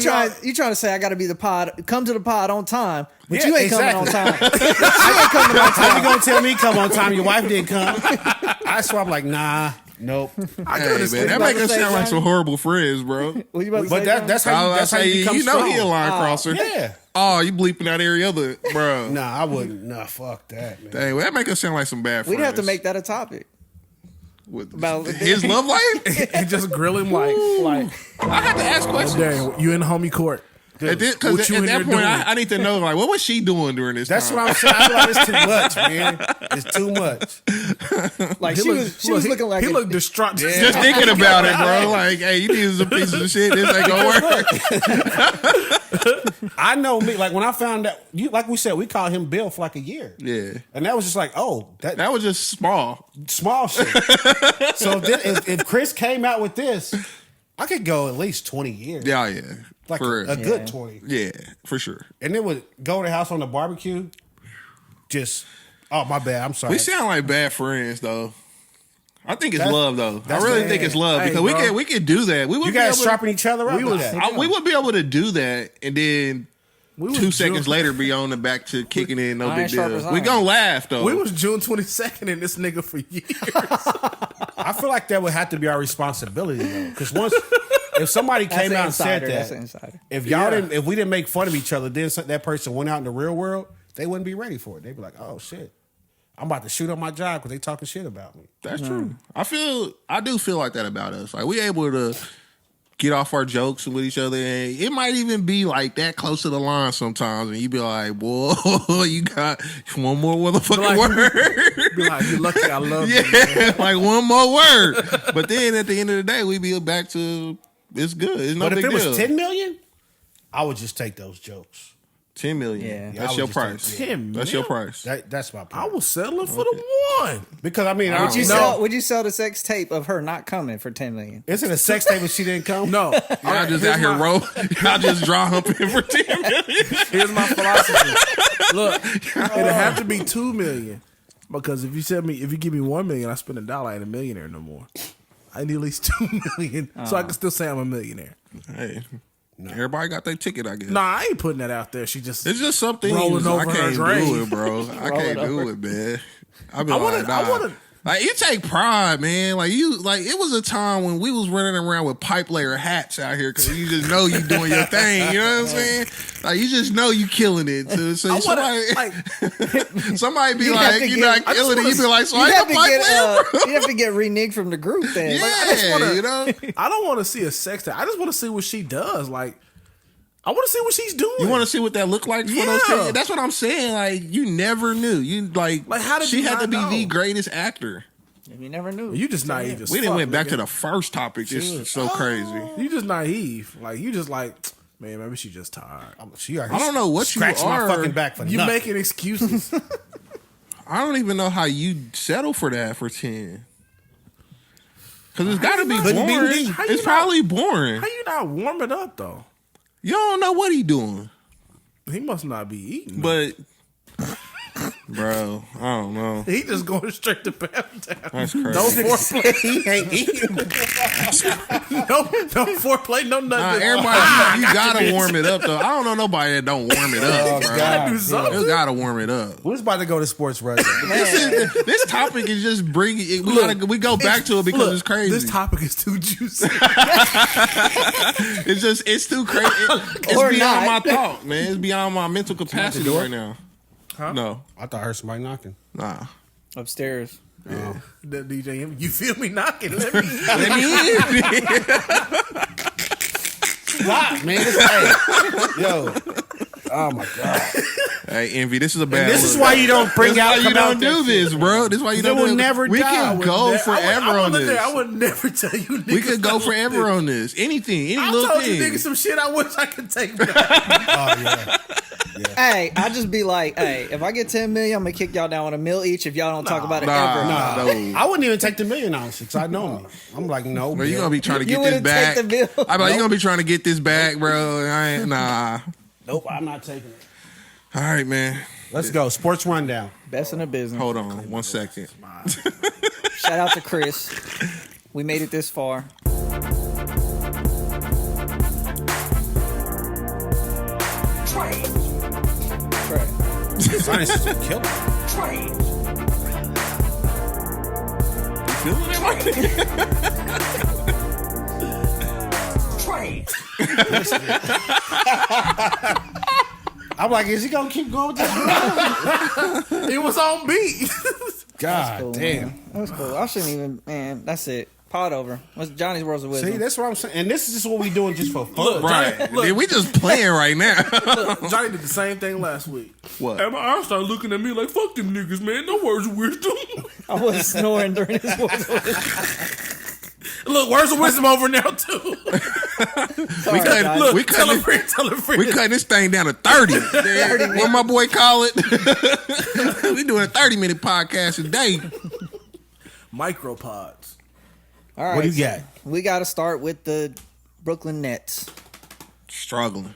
you trying to say I got to be the pod, come to the pod on time, but Yeah, you ain't coming on exactly. time. You ain't coming on How time. you gonna tell me come on time? Your wife didn't come. I swear, I'm like, nah, nope. Hey, man, that make us sound like some horrible friends, bro. What you about to But say, that's how you become you know strong. he a line crosser. Yeah. Oh, you bleeping out every other, bro. Nah, I wouldn't. Nah, fuck that, man. Dang, well, that make us sound like some bad friends. We'd have to make that a topic. With about- his love life. And just grill him like I had to ask questions. dang, you in homie court. Because What you at in that there point, doing? I need to know, like, what was she doing during this That's time? what I'm saying. I feel like it's too much, man. It's too much. Like she was looking like he a- looked distraught. Just thinking about it, bro. Like, hey, you need some pieces of shit. This ain't gonna work. I know me. Like when I found out, like we said, we called him Bill for like a year. Yeah. And that was just like, oh, That was just small. small shit. So then, if Chris came out with this, I could go at least 20 years. Yeah, yeah. Like for a real. good 20. Yeah, for sure. And then would go to the house on the barbecue. Just, oh, my bad. I'm sorry. We sound like bad friends, though. I think it's That's- love, though. I that's really bad. think it's love Hey, because bro. we could do that. We would You be guys able sharpen each other up. we with was- that. we would be able to do that, and then We was 2 seconds June- later be on the back to kicking in. No Iron big sharp as deal. We iron. gonna laugh though. We was June 22nd in this nigga for years. I feel like that would have to be our responsibility, though. Because if somebody That's came an out and said insider. That's an that, insider. if we didn't make fun of each other, then that person went out in the real world, they wouldn't be ready for it. They'd be like, oh shit, I'm about to shoot up my job because they talking shit about me. That's true. I do feel like that about us. Like we able to get off our jokes with each other, and it might even be like that close to the line sometimes, and you be like, "Boy, you got one more motherfucking word." Be like, you lucky I love you. Yeah, like one more word. But then at the end of the day, we be back to it's good. It's no But if big it was deal. 10 million, I would just take those jokes. 10 million. Yeah. That's I your would just price. take 10 That's your mil? price. That's my point. I was settling for the one. Because I mean, I Would you don't know. sell? Would you sell the sex tape of her not coming for $10 million? Is it a sex tape if she didn't come? No. Y'all just out here y'all just draw humping for 10 million. Here's my philosophy. Look, it'd have to be $2 million. Because if you give me $1 million, I spend $1, I ain't a millionaire no more. I need at least $2 million. So I can still say I'm a millionaire. Hey, everybody got their ticket, I guess. Nah, I ain't putting that out there. She just It's just something rolling I over her can't do grave. it, bro. I can't do it, man. I be I like, wanna- like you take pride, man. Like it was a time when we was running around with pipe layer hats out here because you just know you doing your thing. You know what I'm saying? Like you just know you killing it. So I somebody, wanna, somebody be You have like, to you get- not I just killing it. wanna- You be like, so You I have ain't to a pipe get layer, bro. you have to get reneged from the group then. Yeah, I just wanna- you know. I don't want to see a sex tape. I just want to see what she does. Like, I want to see what she's doing. You want to see what that looked like for those Yeah. kids? That's what I'm saying. Like you never knew. You like how did she you had to not be know? the greatest actor. You never knew. You just naive as We fuck. didn't went back nigga. to the first topic. It's so crazy. You just naive. Like you just like, man, maybe she just tired. She I don't know what you scratch my are. fucking back for You nothing. making excuses. I don't even know how you settle for that for 10. Because it's got to be Couldn't be boring. me. How you It's not- probably boring. How you not warm it up though? You don't know what he doing. He must not be eating. But, bro, I don't know. He just going straight to pound down. That's crazy. No foreplay. He ain't eating. no foreplay. No Nah, nothing. everybody, you gotta warm it up though. I don't know nobody that don't warm it up, bro. Gotta do something. You gotta warm it up. We're about to go to sports right now. This topic is just bringing. We go back to it because Look, it's crazy. This topic is too juicy. It's too crazy. It's Or beyond not. my thought, man. It's beyond my mental capacity door? right now. No, I thought I heard somebody knocking. nah. Upstairs. That DJ, you feel me knocking? Let me. Let me in. Stop, man. Hey, yo. Oh my god. Hey, Envy, this is a bad. This is look. why you don't bring This is out. why you come don't out do that this, shit. bro. This is why you They don't will do never We die. can go forever on this. I would never tell you. We niggas could go I would forever do. on this. Anything, any I little told you thing. niggas some shit I wish I could take back. Oh yeah. Hey, I just be like, hey, if I get 10 million, I'm gonna kick y'all down with $1 million each if y'all don't talk about it ever. No. I wouldn't even take the $1 million honestly, because I know me. I'm like, no. Bro, you Bill. gonna be trying to You get this wouldn't back. take the bill. I'm like, you gonna be trying to get this back, bro. I ain't, nah. Nope, I'm not taking it. All right, man. Let's go. Sports rundown. Best in the business. Hold on 1 second. Shout out to Chris. We made it this far. Right. Science is a killer. You feeling it, I'm like, is he gonna keep going with this? It was on beat. God Cool, damn. man. That was cool. I shouldn't even, man. That's it. Pod over. What's Johnny's Worlds of Wisdom? See, that's what I'm saying. And this is just what we doing just for fun. Right. Yeah, we just playing right now. Look, Johnny did the same thing last week. What? And my eyes started looking at me like, fuck them niggas, man. No words of wisdom. I was snoring during his Worlds of Wisdom. Look, words of wisdom over now, too. We guys. Look, we tell a cutting friend, tell a friend. we cutting this thing down to 30. What my boy call it? We doing a 30-minute podcast a day. Micropods. All right. What do you got? We got to start with the Brooklyn Nets. Struggling,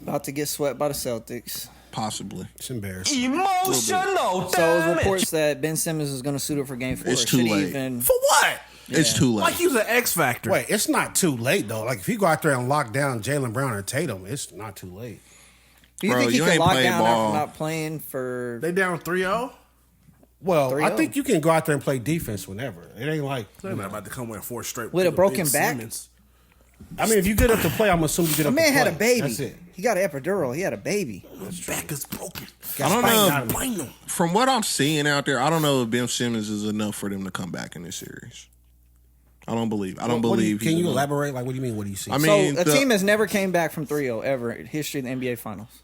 About to get swept by the Celtics. possibly. It's embarrassing. Emotional. So it was reports that Ben Simmons is going to suit up for Game 4. It's too Should he late. even- For what? It's too late. Like he was an X Factor. Wait, it's not too late though. Like if you go out there and lock down Jaylen Brown or Tatum, it's not too late. Do you Bro, think he you could ain't lock played down ball. after not playing for... They down 3-0. Well, 3-0. I think you can go out there and play defense whenever. It ain't like They're not about to come win 4 straight. With a Ben broken back? Simmons. I mean, if you get up to play, I'm assuming you get The up man to play. had a baby. That's it. He got an epidural. He had a baby. His back is broken. I don't know. Got him. Blame them. From what I'm seeing out there, I don't know if Ben Simmons is enough for them to come back in this series. I don't believe. I don't What do you- believe. Can he's you enough. elaborate? Like, what do you mean? What do you see? I mean, So a the team has never came back from 3-0 ever in history of the NBA Finals.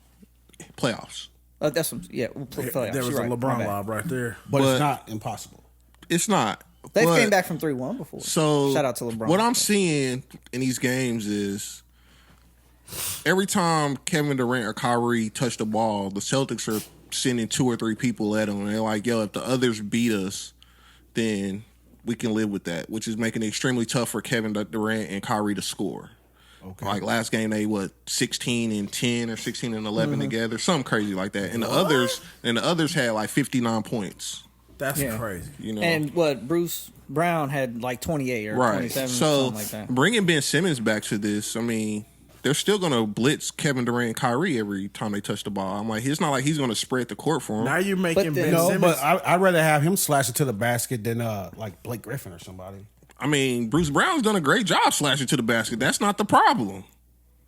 playoffs. That's what, yeah. We'll play playoffs. There was You're a right. My LeBron bad. lob right there. but but- it's not impossible. It's not. They But- came back from 3-1 before. So shout out to LeBron. What I'm seeing in these games is every time Kevin Durant or Kyrie touch the ball, the Celtics are sending 2 or 3 people at them. And they're like, yo, if the others beat us, then we can live with that, which is making it extremely tough for Kevin Durant and Kyrie to score. Okay. Like last game, they 16-10 or 16-11 together, something crazy like that. And the others had like 59 points. That's Yeah. crazy. You know, And what, Bruce Brown had like 28 or right. 27 or So something like that. bringing Ben Simmons back to this, I mean, they're still going to blitz Kevin Durant and Kyrie every time they touch the ball. I'm like, it's not like he's going to spread the court for him. Now you're making But then- Ben No, Simmons. but I'd rather have him slash it to the basket than like Blake Griffin or somebody. I mean, Bruce Brown's done a great job slashing to the basket. That's not the problem.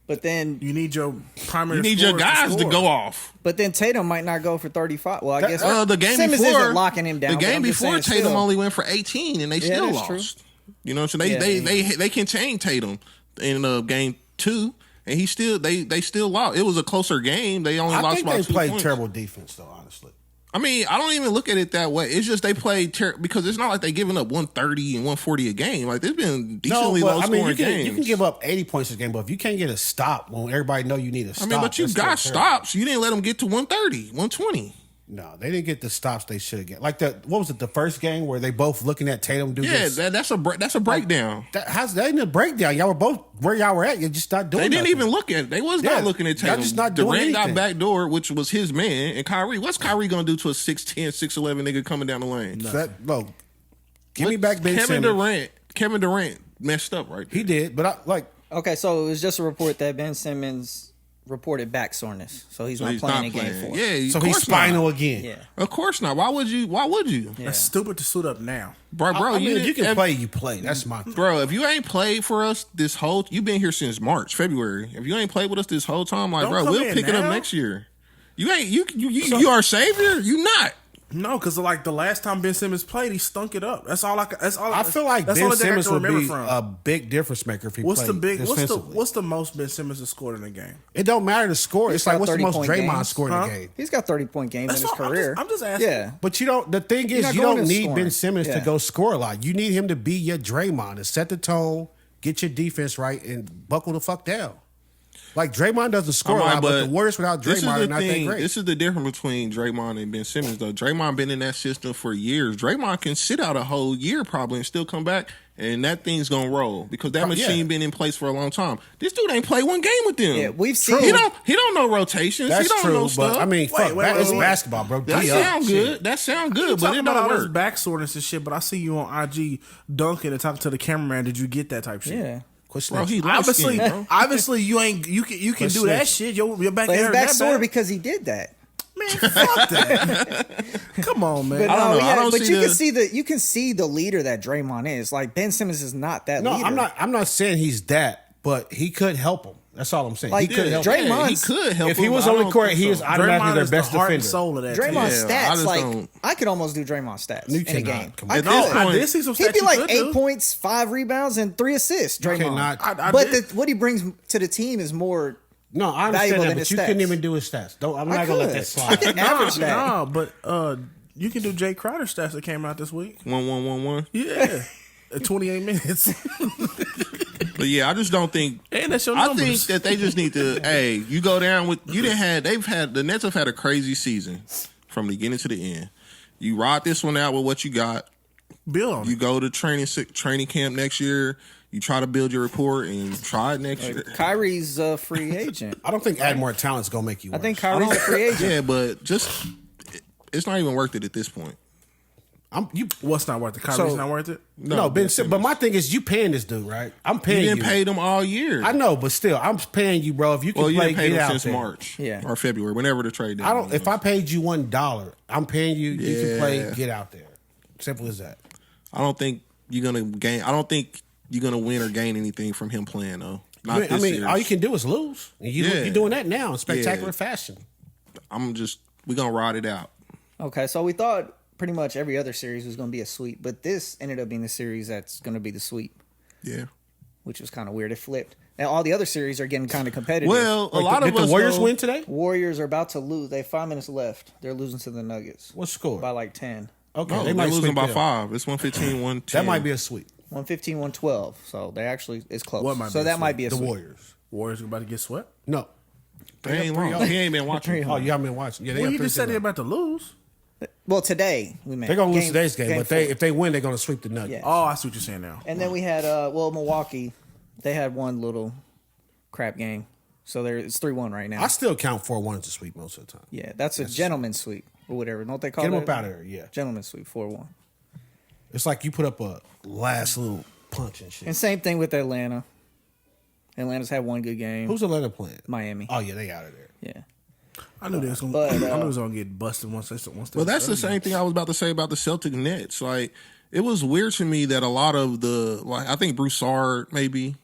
But then you need your primary. You need your scorers guys to score. go off. Tatum might not go for 35. Well, I guess The game Simmons before, isn't locking him down. the but game I'm just before saying Tatum still. only went for 18, and they still that's lost. true. You know what I'm saying? Yeah. They contained Tatum in game 2, and they still lost. It was a closer game. They only I lost think by they 2 played points. terrible defense, though. Honestly, I mean, I don't even look at it that way. It's just they played because it's not like they giving up 130 and 140 a game. Like there's been decently low I scoring mean, games. you can give up 80 points a game, but if you can't get a stop when everybody know you need a I stop, mean, but you that's got still terrible. stops. You didn't let them get to 130, 120. No, they didn't get the stops they should have get. Like what was it? The first game where they both looking at Tatum do Yeah, this. that's a breakdown. That ain't a breakdown. Y'all were both where y'all were at. You're just not doing. They didn't nothing. even look at it. They was Yeah, not looking at y'all Tatum. just not doing Durant got anything. backdoor, which was his man, and Kyrie. What's Kyrie gonna do to a 6'10", 6'11" nigga coming down the lane? Look, give me back Ben Kevin Simmons. Kevin Durant messed up right there. He did, but Okay, so it was just a report that Ben Simmons reported back soreness, so he's not playing in Game 4. Yeah, so of he's course spinal not. again. Yeah. Of course not. Why would you? Yeah. That's stupid to suit up now. Bro, I mean, if you can if- play, you play. That's my thing. Bro, if you ain't played for us this whole, you've been here since March, February. If you ain't played with us this whole time, like, Don't bro, come we'll in pick it up now. next year. You ain't you our savior. You not. No, because like the last time Ben Simmons played, he stunk it up. That's all I. That's all. I feel like that's Ben all thing I Simmons can would remember be from. a big difference maker if he What's the played big? defensively. What's the most Ben Simmons has scored in a game? It don't matter the score. It's got like what's the most 30-point Draymond games. scored in Huh? the game. He's got 30-point games That's in his all- career. I'm just asking. Yeah. But you don't. The thing is, not you going don't in need scoring. Ben Simmons to Yeah. go score a lot. You need him to be your Draymond and set the tone, get your defense right, and buckle the fuck down. Like Draymond doesn't score a lot, but the Warriors without this is Draymond the are not that thing. great. This is the difference between Draymond and Ben Simmons, though. Draymond been in that system for years. Draymond can sit out a whole year probably and still come back and that thing's gonna roll because that machine been in place for a long time. This dude ain't played one game with them. Yeah, we've seen. He don't know rotations. That's he don't true, know but stuff. I mean, it's basketball, bro. That sound good. That sound good, but it about don't all this work. back soreness and shit. But I see you on IG dunking and talking to the cameraman. Did you get that type shit? Yeah. Bro, he Obviously, bro. obviously, you can do that shit. Your back But his hurt back that sore bad? because he did that. Man, fuck that. Come on, man. But I don't know. I don't but see you can see the leader that Draymond is. Like Ben Simmons is not that No, leader. I'm not saying he's that, but he could help him. That's all I'm saying. Like, he could help him. Draymond- he could help. If he him, was but I on the don't court, think he so. is automatically Draymond their is best the heart and defender. soul of that team. Draymond's Yeah, I stats, just like don't- I could almost do Draymond's stats You in a cannot. game. Come I on. could. At this I point- did see some stats. He'd be you like could 8 do. points, 5 rebounds, and 3 assists. Draymond, cannot. I but did. what he brings to the team is more. No, I valuable understand that, than but his you couldn't stats. even do his stats. I'm I not gonna let could. that I slide. can average that. Nah, but you can do Jay Crowder stats that came out this week. 1-1-1-1. Yeah, 28 minutes. But yeah, I just don't think. And that's your I numbers. think that they just need to. Hey, you go down with you. The Nets have had a crazy season from the beginning to the end. You ride this one out with what you got. Bill on You it. go to training camp next year. You try to build your rapport and try it next year. Kyrie's a free agent. I don't think adding more talent is gonna make you. I Worse. think Kyrie's a free agent. Yeah, but it's not even worth it at this point. What's not worth it? Kyrie's not worth it? No, Ben. But my thing is, you paying this dude, right? I'm You paying you. didn't pay them all year. I know, but still, I'm paying you, bro. If you can Well, you play, didn't pay get them out since there. March, Yeah. or February, whenever the trade. I don't. If I paid you $1, I'm paying you. You can Yeah. play, get out there. Simple as that. I don't think you're gonna gain. I don't think you're gonna win or gain anything from him playing though. Not I this mean, series. all you can do is lose. And Yeah. you're doing that now in spectacular Yeah. fashion. We're gonna ride it out. Okay, so we thought pretty much every other series was going to be a sweep, but this ended up being the series that's going to be the sweep, Yeah. which was kind of weird. It flipped. Now all the other series are getting kind of competitive. Well, a lot Did of us the Warriors though- win today? Warriors are about to lose. They have 5 minutes left. They're losing to the Nuggets What score? by like 10. Okay, No, they they're might losing sweep by them. 5. It's 115, 110. That might be a sweep. 115, 112. So they actually it's close. What might so be a that sweep? might be a The sweep. Warriors. Warriors are about to get swept. No. They ain't long. He ain't been watching. Oh, you haven't been watching. Yeah, they Well, got you just said 3-0. they're about to lose. Well, today we meant They're gonna lose today's game, but 4. if they win, they're gonna sweep the Nuggets. Yeah. Oh, I see what you're saying now. And then we had Milwaukee. They had one little crap game, so it's 3-1 right now. I still count 4-1 as a sweep most of the time. Yeah, that's a gentleman's sweep or whatever. Don't they call Get it? them up out of there. Yeah, Gentleman's sweep 4-1. it's like you put up a last little punch and shit. And same thing with Atlanta. Atlanta's had one good game. Who's Atlanta playing? Miami. Oh yeah, they out of there. Yeah. I knew they was gonna. But, I knew it was gonna get busted once they. Well, that's the same thing I was about to say about the Celtic Nets. Like, it was weird to me that a lot of I think Broussard maybe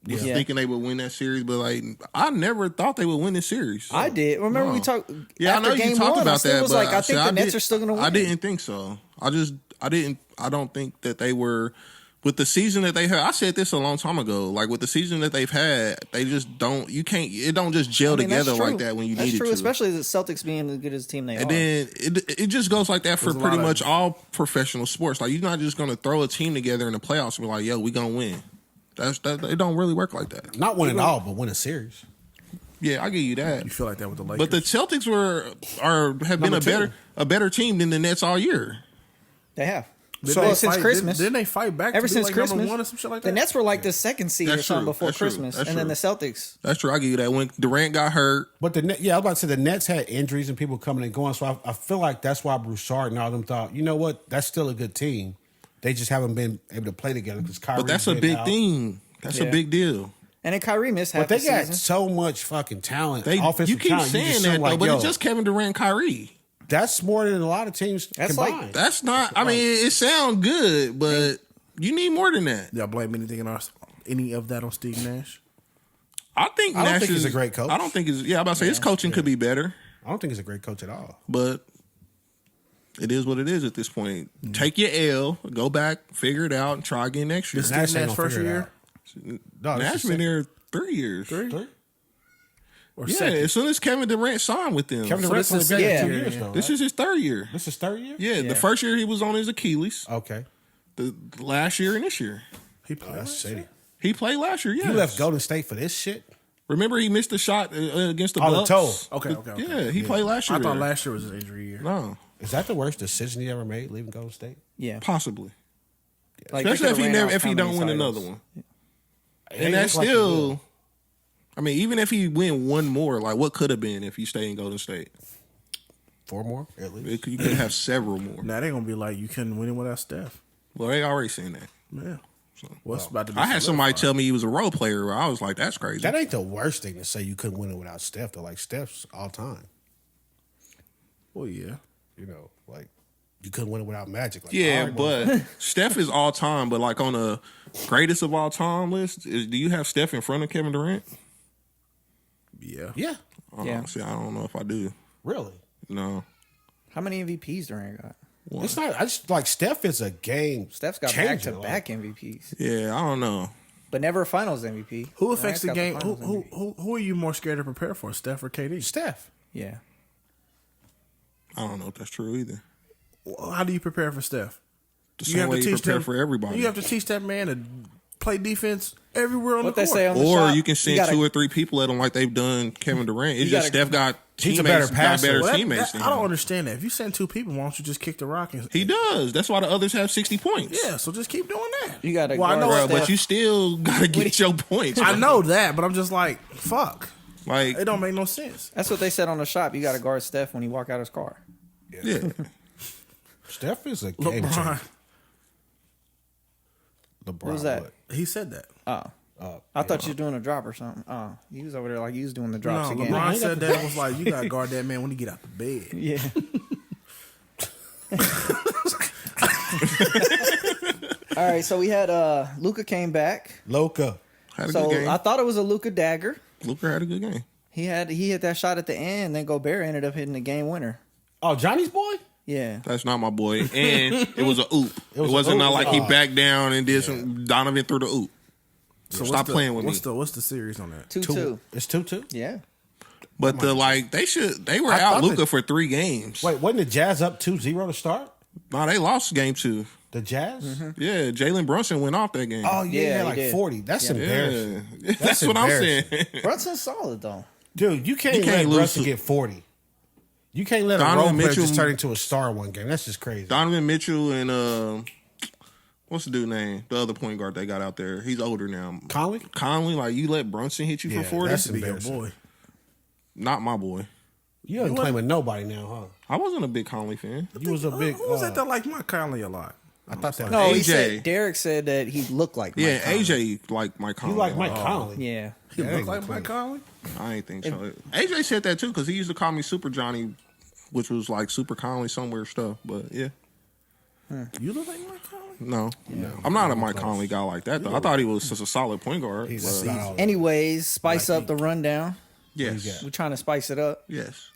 was Yeah. thinking they would win that series, but like, I never thought they would win this series. I did. Remember we talked Yeah, I after know game you talked one, I about still that. was but like, I think the Nets are still going to win. I didn't think so. I don't think that they were with the season that they had. I said this a long time ago. Like with the season that they've had, they just don't. You can't. It don't just gel I mean, that's together like true. that when you That's need true, it to. especially the Celtics being as good as the team they are. And then it just goes like that for There's a pretty lot of- much all professional sports. Like you're not just gonna throw a team together in the playoffs and be like, "Yo, we gonna win." It don't really work like that. Not win it all, but win a series. Yeah, I give you that. You feel like that with the Lakers, But the Celtics have been Number a better team than the Nets all year. They have. Didn't Well, they since fight- Christmas. Didn't they fight back? Ever to be since like Christmas. number one or some shit like that? The Nets were like the second seed or That's something true. before That's true. Christmas. That's And then true. the Celtics. That's true. I give you that. When Durant got hurt, But I was about to say the Nets had injuries and people coming and going, so I feel like that's why Broussard and all them thought, you know what, that's still a good team. They just haven't been able to play together because Kyrie. but that's a big thing. That's a Yeah. big deal. And then Kyrie missed half But they the got season. so much fucking talent. You offensive keep talent. saying just that feel though, like, but yo, it's just Kevin Durant, and Kyrie. that's more than a lot of teams That's combined. like- That's not. I mean, it sounds good, but you need more than that. Y'all blame any of that on Steve Nash? I think I don't Nash think he's is a great coach. I don't think he's. Yeah, I'm about to say his coaching could be better, I don't think he's a great coach at all. but it is what it is at this point. Take your L, go back, figure it out, and try again next year. This Nash Steve ain't Nash gonna first figure it year out. No, this Nash is been second. there 3 years. Three? or Yeah, second? as soon as Kevin Durant signed with them. Kevin So Durant's this is only been there second 2 year, years yeah. though. This Right? is his third year. This is third year. Yeah, the first year he was on his Achilles. Okay. The last year and this year. He played. That's shady. He played last year, yeah. You left Golden State for this shit. Remember he missed the shot against the Oh, the Bucks? toe. Okay. Yeah, he played last year. I thought last year was his injury year. No, Is that the worst decision he ever made, leaving Golden State? Yeah. possibly. Like, they Especially could've if he ran off don't how win many another titles. one. It And that's look like he will. still, I mean, even if he win one more, like what could have been if you stay in Golden State? 4 more at least. You could have several more. Now they're gonna be like, you couldn't win it without Steph. Well, they already seen that. Yeah. What's about to be I had somebody solidified. tell me he was a role player. I was like, that's crazy. That ain't the worst thing to say. You couldn't win it without Steph. Though, like Steph's all time. Well, yeah. You know, like you couldn't win it without Magic. Like, Yeah, all right, well, but Steph is all time. But like on the greatest of all time list, do you have Steph in front of Kevin Durant? Yeah. yeah, Yeah. See, I don't know if I do. really. No. How many MVPs Durant got? It's not. I just like Steph is a game. Steph's got changer, back-to-back MVPs, Yeah, I don't know. but never a Finals MVP. Who affects the Durant's got game? Finals MVP. Who are you more scared to prepare for, Steph or KD? Steph. Yeah. I don't know if that's true either. How do you prepare for Steph? The same way you prepare for everybody. You have to teach that man to play defense everywhere on What the they court. say on the Or shop, you can send gotta- 2 or 3 people at him like they've done Kevin Durant. It's You just gotta- Steph got He's a teammates, better passer. got better Well, teammates than I don't him. understand that. If you send 2 people, why don't you just kick the rock? And, He does. That's why the others have 60 points. Yeah, so just keep doing that. You gotta Well, I guard know Bro, Steph. but you still gotta get your points. I bro. know that, but I'm just like, fuck. Like, It don't make no sense. That's what they said on the shop. You got to guard Steph when he walk out his car. yeah. Steph is a game LeBron, changer. LeBron. What was that? would. he said that. I thought you was doing a drop or something. Oh, you was over there like you was doing the drops No, again. LeBron said that. It was like, you got to guard that man when he get out the bed. Yeah. All right, so we had Luca came back. Luka. Had a So good game. I thought it was a Luca dagger. Luka had a good game. He hit that shot at the end, then Gobert ended up hitting the game winner. Oh, Johnny's boy. Yeah. That's not my boy. And it was a oop. It, was a wasn't oop. not like he backed down and did some Donovan threw the oop. So Stop playing with me. What's the series on that? 2-2. It's 2-2. Yeah. But they were I out thought Luka they- for 3 games. Wait, wasn't the Jazz up 2-0 to start? No, they lost game 2. The Jazz? Yeah, Jalen Brunson went off that game. Oh Yeah, yeah, he like did. 40. That's Yeah. embarrassing, yeah. That's what I'm saying. Brunson's solid though. dude. You can't, You can't let lose Brunson to- get 40. You can't let Donovan a role player Mitchell- just turn into a star one game. That's just crazy. Donovan Mitchell and what's the dude name? The other point guard they got out there. He's older now. Conley? Conley, like you let Brunson hit you Yeah, for 40? that's Be your embarrassing. boy. Not my boy. You ain't playing with nobody now, huh? I wasn't a big Conley fan. You was a big. Who was that liked Mike Conley a lot? I thought that. No, he AJ. said Derek said that he looked like Mike Yeah, Conley. AJ like Mike Conley. You like Mike Conley? Yeah. He Yeah, looked ain't like gonna Mike Conley? I ain't think so. AJ said that too because he used to call me Super Johnny, which was like Super Conley somewhere stuff. But yeah, You look like Mike Conley? no, I'm not a Mike Conley guy like that though. I thought he was just a solid point guard. He's but- not. Anyways, spice up the rundown. yes, We're trying to spice it up. yes.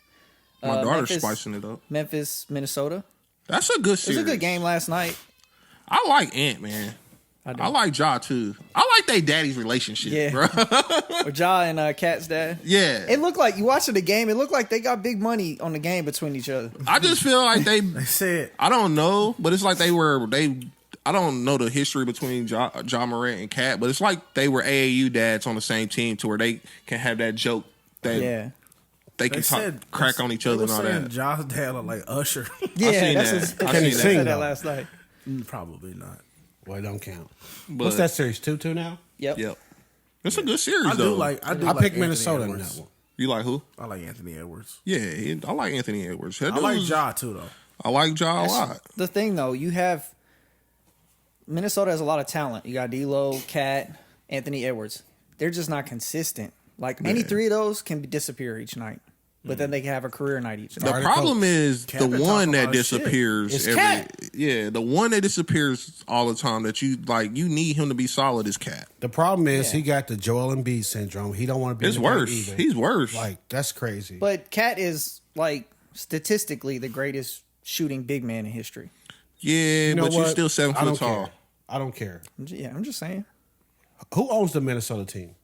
My daughter's Memphis- spicing it up. Memphis, Minnesota. That's a good It series. was a good game last night. I like Ant man. I like Ja too. I like they daddy's relationship, Yeah. bro. Or Ja and Cat's dad. Yeah. It looked like you watching the game. It looked like they got big money on the game between each other. I just feel like they They said I don't know, but it's like they I don't know the history between Ja Morant and Cat, but it's like they were AAU dads on the same team to where they can have that joke that Yeah. they they can said crack on each other and all that. Josh dad look like Usher. Yeah, seen that's that. what I they seen said that. Sing, that though. last night. Probably not. Well, it don't count. But, What's that series? 2-2 now. Yep. Yep. It's a good series I though. do like. I I like picked Anthony Minnesota in Edwards. that one. You like who? I like Anthony Edwards. Yeah, I like Anthony Edwards. That I like dude's- Ja too though. I like Ja a lot. The thing though, you have Minnesota has a lot of talent. You got D'Lo, Cat, Anthony Edwards. They're just not consistent. Like any three of those can disappear each night, but then they can have a career night each The night. Already problem coached. is Cat the been one talking that about his shit. disappears. It's Cat. Yeah, the one that disappears all the time. That you like. You need him to be solid. Is Cat. The problem is Yeah. he got the Joel Embiid syndrome. He don't want to be. It's in the game worse. either. He's worse. Like that's crazy. But Cat is like statistically the greatest shooting big man in history. Yeah, you know but you're what? still 7 I foot don't tall. care. I don't care. I'm just saying. Who owns the Minnesota team?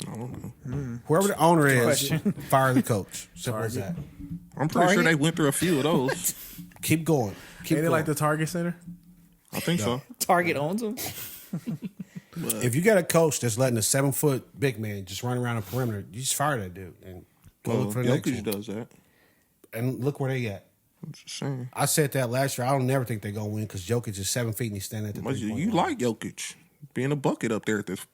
I don't know. Whoever the owner is, Question. fire the coach. Simple as that. I'm pretty sure Target? they went through a few of those. Keep going. Keep Ain't it going. like the Target Center? I think so. Target owns him. If you got a coach that's letting a 7 foot big man just run around the perimeter, you just fire that dude and go Well, look for the next Jokic one. does that. And look where they at. I'm just saying. I said that last year. I don't never think they're gonna win because Jokic is 7 feet and he's standing at the 3-point You line. like Jokic being a bucket up there at this.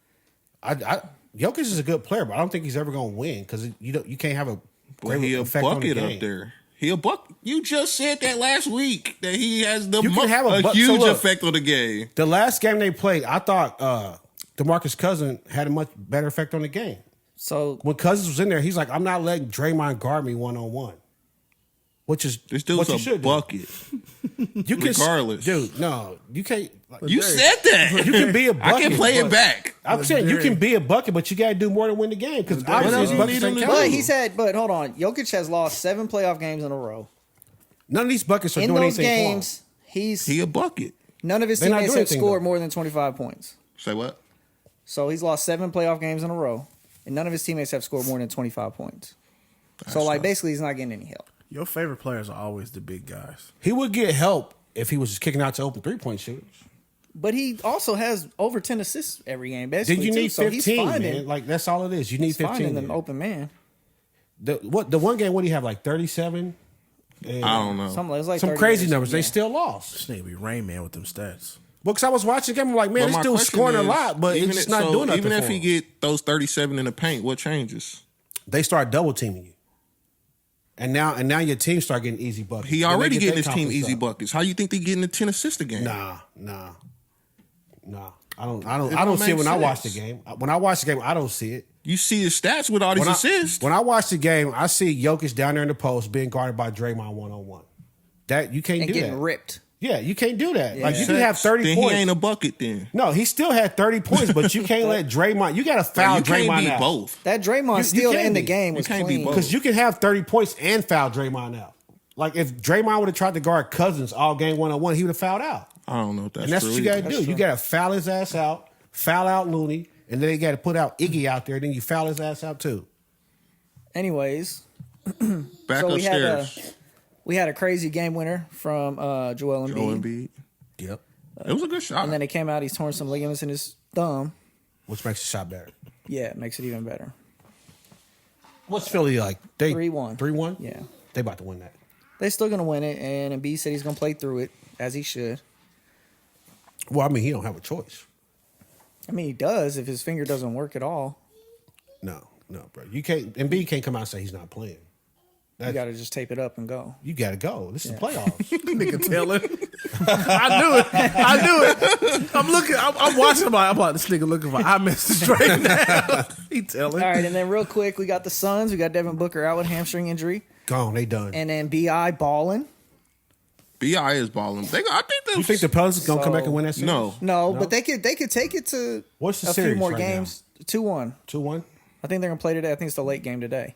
Jokic is a good player, but I don't think he's ever gonna win because you can't have a Well, he a effect on the bucket game. up there. He a buck. You just said that last week that he has You can have a huge so look, effect on the game. The last game they played, I thought DeMarcus Cousins had a much better effect on the game. So When Cousins was in there, he's like, I'm not letting Draymond guard me 1-on-1. Which is This dude's what you a should do. bucket. You can, regardless. dude. No, you can't. You said that. You can be a bucket. I can play it but- back. I'm saying you can be a bucket, but you got to do more to win the game because else obviously you buckets need him ain't to counting. do? but hold on. Jokic has lost 7 playoff games in a row. None of these buckets are In doing those anything games, He a bucket. none of his They're not teammates doing have anything, scored though. more than 25 points. Say what? So he's lost 7 playoff games in a row, and none of his teammates have scored more than 25 points. So like basically, he's not getting any help. Your favorite players are always the big guys. He would get help if he was just kicking out to open 3-point shooters. But he also has over 10 assists every game. Basically, Then you too. need So he's 15, finding, man. Like that's all it is. You need he's 15. finding an man. open man. The one game? What do you have? Like 37. And I don't know. Something like some 30 crazy years. numbers. They Yeah. still lost. This nigga be Rain Man with them stats. Well, because I was watching the game, I'm like, man, But this my dude's question scoring a is, lot, but even it's just if- not so doing nothing. Even if for he him. get those 37 in the paint, what changes? They start double teaming you, and now your team start getting easy buckets. He Then they already get getting their his team confidence easy up. buckets. How you think they getting the 10 assists a game? Nah. I don't don't see it make when I watch the sense. game. When I watch the game, I don't see it. You see his stats with all these assists. When I watch the game, I see Jokic down there in the post being guarded by Draymond 1-on-1. That you can't And do getting that. ripped. Yeah, you can't do that. Like Yeah. you can have 30 then points. he ain't a bucket then. No, he still had 30 points, but you can't let Draymond. You got to foul you can't Draymond be out. both. That Draymond You steal to can end the be. game You was can't be clean. both. Because you can have 30 points and foul Draymond out. Like if Draymond would have tried to guard Cousins all game 1-on-1, he would have fouled out. I don't know if that's And that's true what you got to either. do. You got to foul his ass out, foul out Looney, and then they got to put out Iggy out there. Then you foul his ass out too. Anyways, Back so upstairs. we had a crazy game winner from Joel Embiid. Joel Embiid. Yep. It was a good shot. And then it came out he's torn some ligaments in his thumb. Which makes the shot better. Yeah, it makes it even better. What's Philly like? They 3-1. 3-1? Yeah. They about to win that. They're still going to win it, and Embiid said he's going to play through it, as he should. Well, I mean, he don't have a choice. I mean, he does if his finger doesn't work at all. No, bro. You can't. Embiid can't come out and say he's not playing. You got to just tape it up and go. You got to go. This is playoffs. Nigga telling. I knew it. I'm looking. I'm watching. I'm like, this nigga looking for iMessage right now. He telling. All right, and then real quick, we got the Suns. We got Devin Booker out with hamstring injury. Gone. They done. And then B.I. balling. BI is balling. You think the Pelicans gonna come back and win that series? No. But they could take it to What's the a few series more right games. 2-1. 2-1. I think they're going to play today. I think it's the late game today.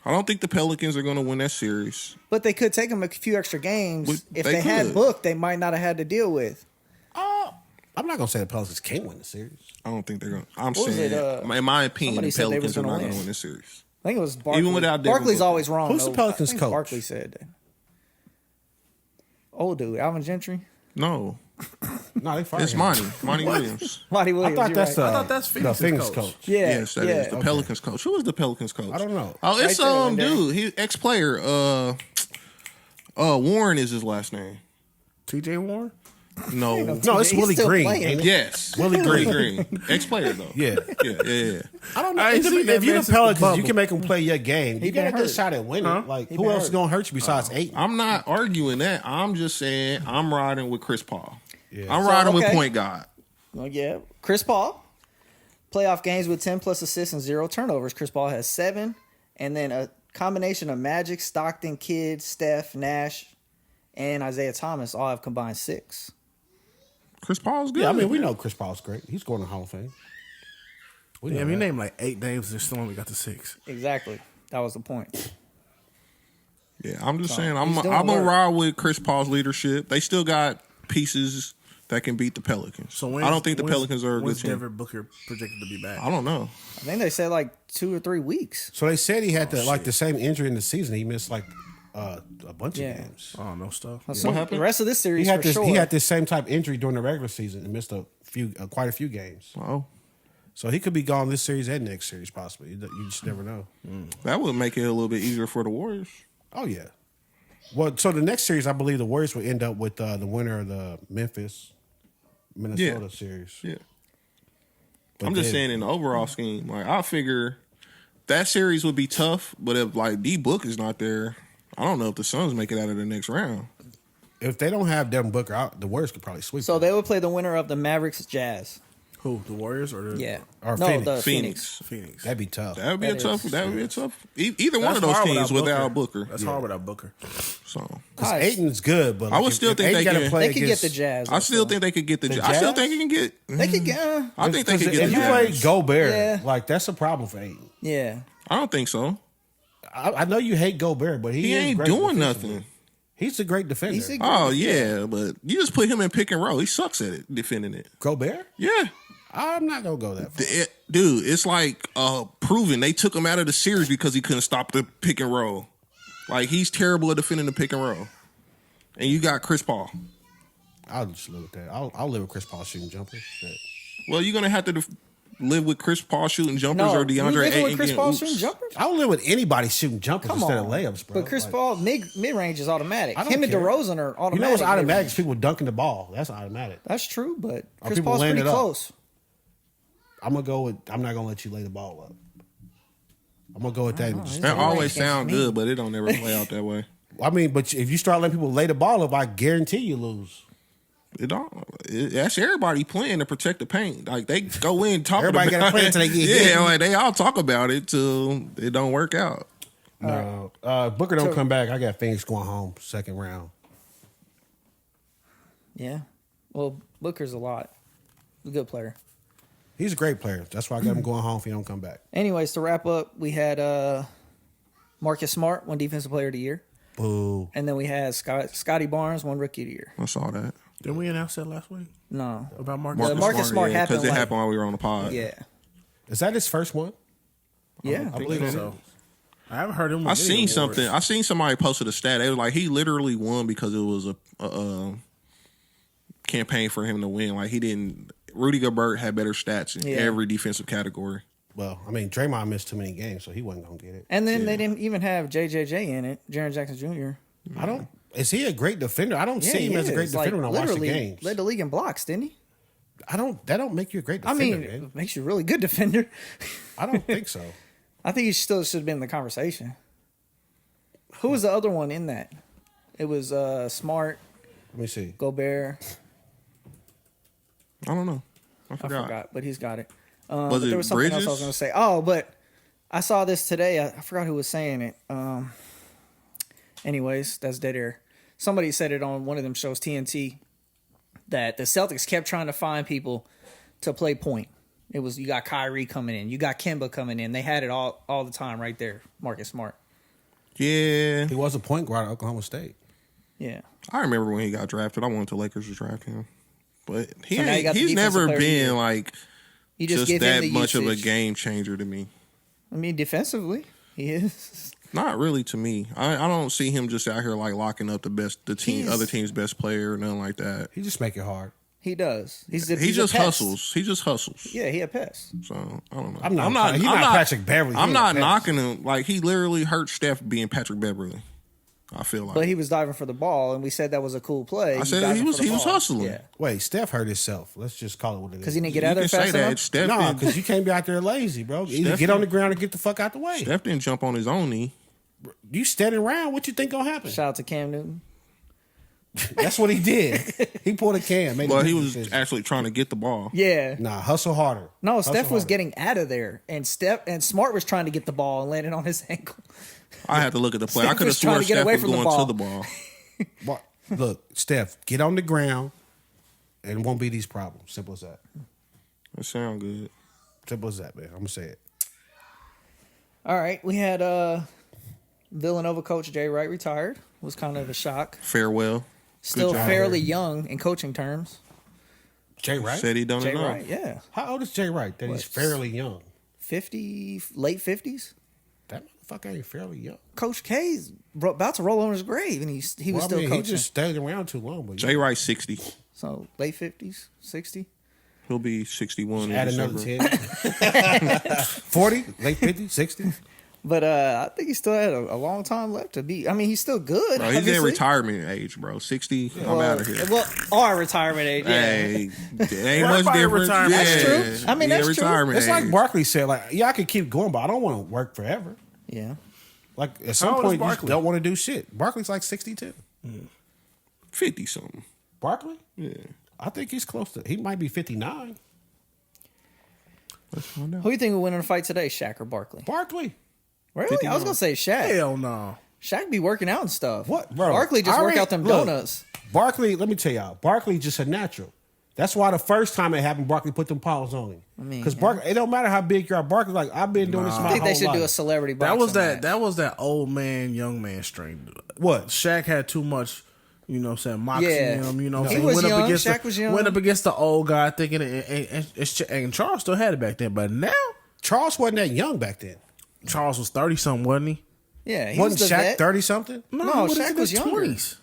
I don't think the Pelicans are going to win that series. But they could take them a few extra games. Well, If they they had could. Book, they might not have had to deal with. I'm not gonna say the Pelicans can't win the series. I don't think they're going to. I'm What was saying, it, in my opinion, somebody the said they was Pelicans are gonna not going to win. win this series. I think it was Barkley. Even without Devin Barkley's Booker. always wrong. Who's the though. Pelicans I think coach? Barkley said that. Old dude, Alvin Gentry. No, No, they fired it's him. Monty Williams. Marty I Williams. thought you're that's right. I thought that's the Phoenix's Phoenix coach. Yeah, Yes, that is yeah. the Pelicans coach. Who is the Pelicans coach? I don't know. Oh, it's Right there, right there. dude. He ex-player. Warren is his last name. T.J. Warren. No. No, it's He's Willie still Green. playing. Ain't it? Yes, Willie Green. Ex-player though. Yeah. Yeah. I don't know. I ain't seen that If you're man the since the Pelicans, you bubble. can make them play your game. You got a been good hurt. shot at winning. Like, He who been else is hurt. gonna hurt you besides eight? I'm not arguing that. I'm just saying I'm riding with Chris Paul. Yeah. I'm riding with okay. point guard. Well, yeah. Chris Paul, playoff games with 10 plus assists and 0 turnovers. Chris Paul has 7. And then a combination of Magic, Stockton, Kidd, Steph, Nash, and Isaiah Thomas all have combined 6. Chris Paul's good. Yeah, I mean, we know Chris Paul's great. He's going to Hall of Fame. We know Yeah, I mean, that. name like 8 names. There's still only got the 6. Exactly. That was the point. Yeah, I'm just saying I'm he's doing gonna work. ride with Chris Paul's leadership. They still got pieces that can beat the Pelicans. So I don't think the Pelicans are a good when's team. Devin Booker projected to be back? I don't know. I think they said like 2 or 3 weeks. So they said he had the same injury in the season. He missed like a bunch Yeah. of games. Oh, no stuff. So happened? the rest of this series He had for this. sure. He had this same type of injury during the regular season and missed quite a few games. Oh, So he could be gone this series and next series possibly. You just never know. that would make it a little bit easier for the Warriors. Oh yeah. Well, so the next series, I believe the Warriors will end up with the winner of the Minnesota series. Yeah. But I'm just then- saying in the overall scheme, like I figure that series would be tough, but if like D Book is not there, I don't know if the Suns make it out of the next round. If they don't have Devin Booker out, the Warriors could probably sweep. So them. they would play the winner of the Mavericks Jazz. Who, the Warriors or the Yeah. Or no, Phoenix. the Phoenix. Phoenix? That'd be tough. That would be a That tough. is- That would be a tough. Either one That's of those hard teams without Booker. That's hard without Booker. So Because Aiton's good, but I would still think they gotta can- play They could get against, the Jazz. I still think they could get the. I still Jazz? think they can get. they could get. I think they could get If the you play Jazz. Gobert, Yeah. like that's a problem for Aiton. Yeah. I don't think so. I know you hate Gobert, but He is ain't great doing defensively. nothing. He's a great defender. He's a- Oh yeah, but you just put him in pick and roll. He sucks at it, defending it. Gobert? Yeah. I'm not gonna go that far. Dude, it's like proven. They took him out of the series because he couldn't stop the pick and roll. Like he's terrible at defending the pick and roll. And you got Chris Paul. I'll just live with that. I'll live with Chris Paul shooting jumpers. But Well, you're gonna have to live with Chris Paul shooting jumpers No, or you DeAndre living Ayton with Chris getting Paul oops. shooting jumpers? I'll live with anybody shooting jumpers Come instead on. of layups, bro. But Chris Like, Paul mid range is automatic. I don't Him and care. DeRozan are automatic. You know what's automatic? mid-range. Is people dunking the ball. That's automatic. That's true, but Are Chris people Paul's laying pretty it up? close. I'm gonna go with. I'm not gonna let you lay the ball up. I'm gonna go with that. He's That Right always against sound me. good, but it don't never play out that way. I mean, but if you start letting people lay the ball up, I guarantee you lose. It don't. That's everybody playing to protect the paint. Like they go in talking Everybody about gotta play it. until they get yeah, hit. like they all talk about it till it don't work out. No, Booker don't come back. I got Phoenix going home second round. Yeah. Well, Booker's a lot. He's a good player. He's a great player. That's why I got him going home if he don't come back. Anyways, to wrap up, we had Marcus Smart, won Defensive Player of the Year. Boo. And then we had Scotty Barnes, won Rookie of the Year. I saw that. Didn't we announce that last week No. about Marcus? Marcus Smart happened because it like- happened while we were on the pod. Yeah. Is that his first one? Yeah. I believe so. I haven't heard him. I seen something. I seen somebody posted a stat. They were like, he literally won because it was a campaign for him to win. Like he didn't. Rudy Gobert had better stats in Yeah. every defensive category. Well, I mean, Draymond missed too many games, so he wasn't gonna get it. And then they didn't even have JJJ in it, Jaren Jackson Jr. I don't. Is he a great defender? I don't see him he as a great is. defender when I watch the literally games. led the league in blocks, didn't he? I don't. That don't make you a great I defender. mean, man. it makes you a really good defender. I don't think so. I think he still should have been in the conversation. Who was the other one in that? It was Smart, Let me see. Gobert. I don't know. I I forgot. forgot, but he's got it. Was But it there was something else I Bridges? was going to say. Oh, but I saw this today. I forgot who was saying it. Anyways, that's dead air. Somebody said it on one of them shows, TNT, that the Celtics kept trying to find people to play point. It was, you got Kyrie coming in, you got Kemba coming in. They had it all the time right there. Marcus Smart. Yeah, He was a point guard at Oklahoma State. Yeah. I remember when he got drafted. I wanted the Lakers to draft him, but he So now you got the he's defensive never player of the year. been like You just give him that the much of a usage. game changer to me. I mean, defensively, he is. Not really to me. I don't see him just out here like locking up He's- other team's best player or nothing like that. He just make it hard. He does. He he's just a pest. hustles. He just hustles. Yeah, he a pest. So I don't know. I'm not- he's not Patrick Beverly. He I'm ain't not a pest. knocking him. Like he literally hurt Steph being Patrick Beverly. I feel like. But he was diving for the ball, and we said that was a cool play. I said diving he was for the ball. hustling. Yeah, Wait, Steph hurt himself. Let's just call it what it is. because he didn't get You out there can say fast that. enough. Steph, No, didn't, because you can't be out there lazy, bro. Either Steph get on the didn't- ground and get the fuck out the way. Steph didn't jump on his own knee. You standing around, what you think gonna happen? Shout out to Cam Newton. That's what he did. He pulled a can. Made Well, a he was decision. actually trying to get the ball. Yeah. Nah, hustle harder. No, Hustle Steph was harder. getting out of there, and Smart was trying to get the ball and landed on his ankle. I had to look at the play. I Steph could have was trying sworn to get Steph away was from the going ball. to the ball. What? Look, Steph, get on the ground, and it won't be these problems. Simple as that. That sound good. Simple as that, man. I'm gonna say it. All right, we had Villanova coach Jay Wright retired. Was kind of a shock. Farewell. Still job. fairly young in coaching terms. Jay Wright. Said he done Jay enough. Wright, yeah, How old is Jay Wright? That he's What? fairly young. 50, late 50s. That motherfucker ain't fairly young. Coach K's about to roll on his grave, and he was Well, still he coaching. just stayed around too long. But Jay Wright 60. So late 50s, 60. He'll be 61 in add another December. 10. 40, late 50, 60. But I think he still had a long time left to be. I mean, he's still good. Bro, he's at obviously. retirement age, bro. 60. I'm out of here. Well, our retirement age. Yeah. Hey, it ain't much Everybody different. retirement. That's true. I mean, that's true. retirement It's like age. Barkley said, like, yeah, I could keep going, but I don't want to work forever. Yeah. Like, at How some old is point, you just Barkley? don't want to do shit. Barkley's like 62. 50 something. Barkley? Yeah. I think he's close to, he might be 59. Let's find out. Who do you think will win in a fight today, Shaq or Barkley? Barkley? Really? I was gonna say Shaq. Hell no. Shaq be working out and stuff. What, bro? Barkley just I work already- out them look, donuts. Barkley, let me tell y'all, Barkley just a natural. That's why the first time it happened, Barkley put them paws on him. I mean, Because Barkley, it don't matter how big you are. Barkley, like, I've been doing this my I think whole they should life. do a celebrity boxing That was that. match. That was that old man, young man string. What? Shaq had too much. You know what I'm saying? Moxie Yeah. in him. You know what I'm He saying? was Went young. up against Shaq was young. Went up against the old guy thinking and Charles still had it back then. But now, Charles wasn't that young back then. Charles was 30 something, wasn't he? Yeah, he Wasn't was the Shaq vet. 30 something? No, what is Shaq it, was his younger. 20s?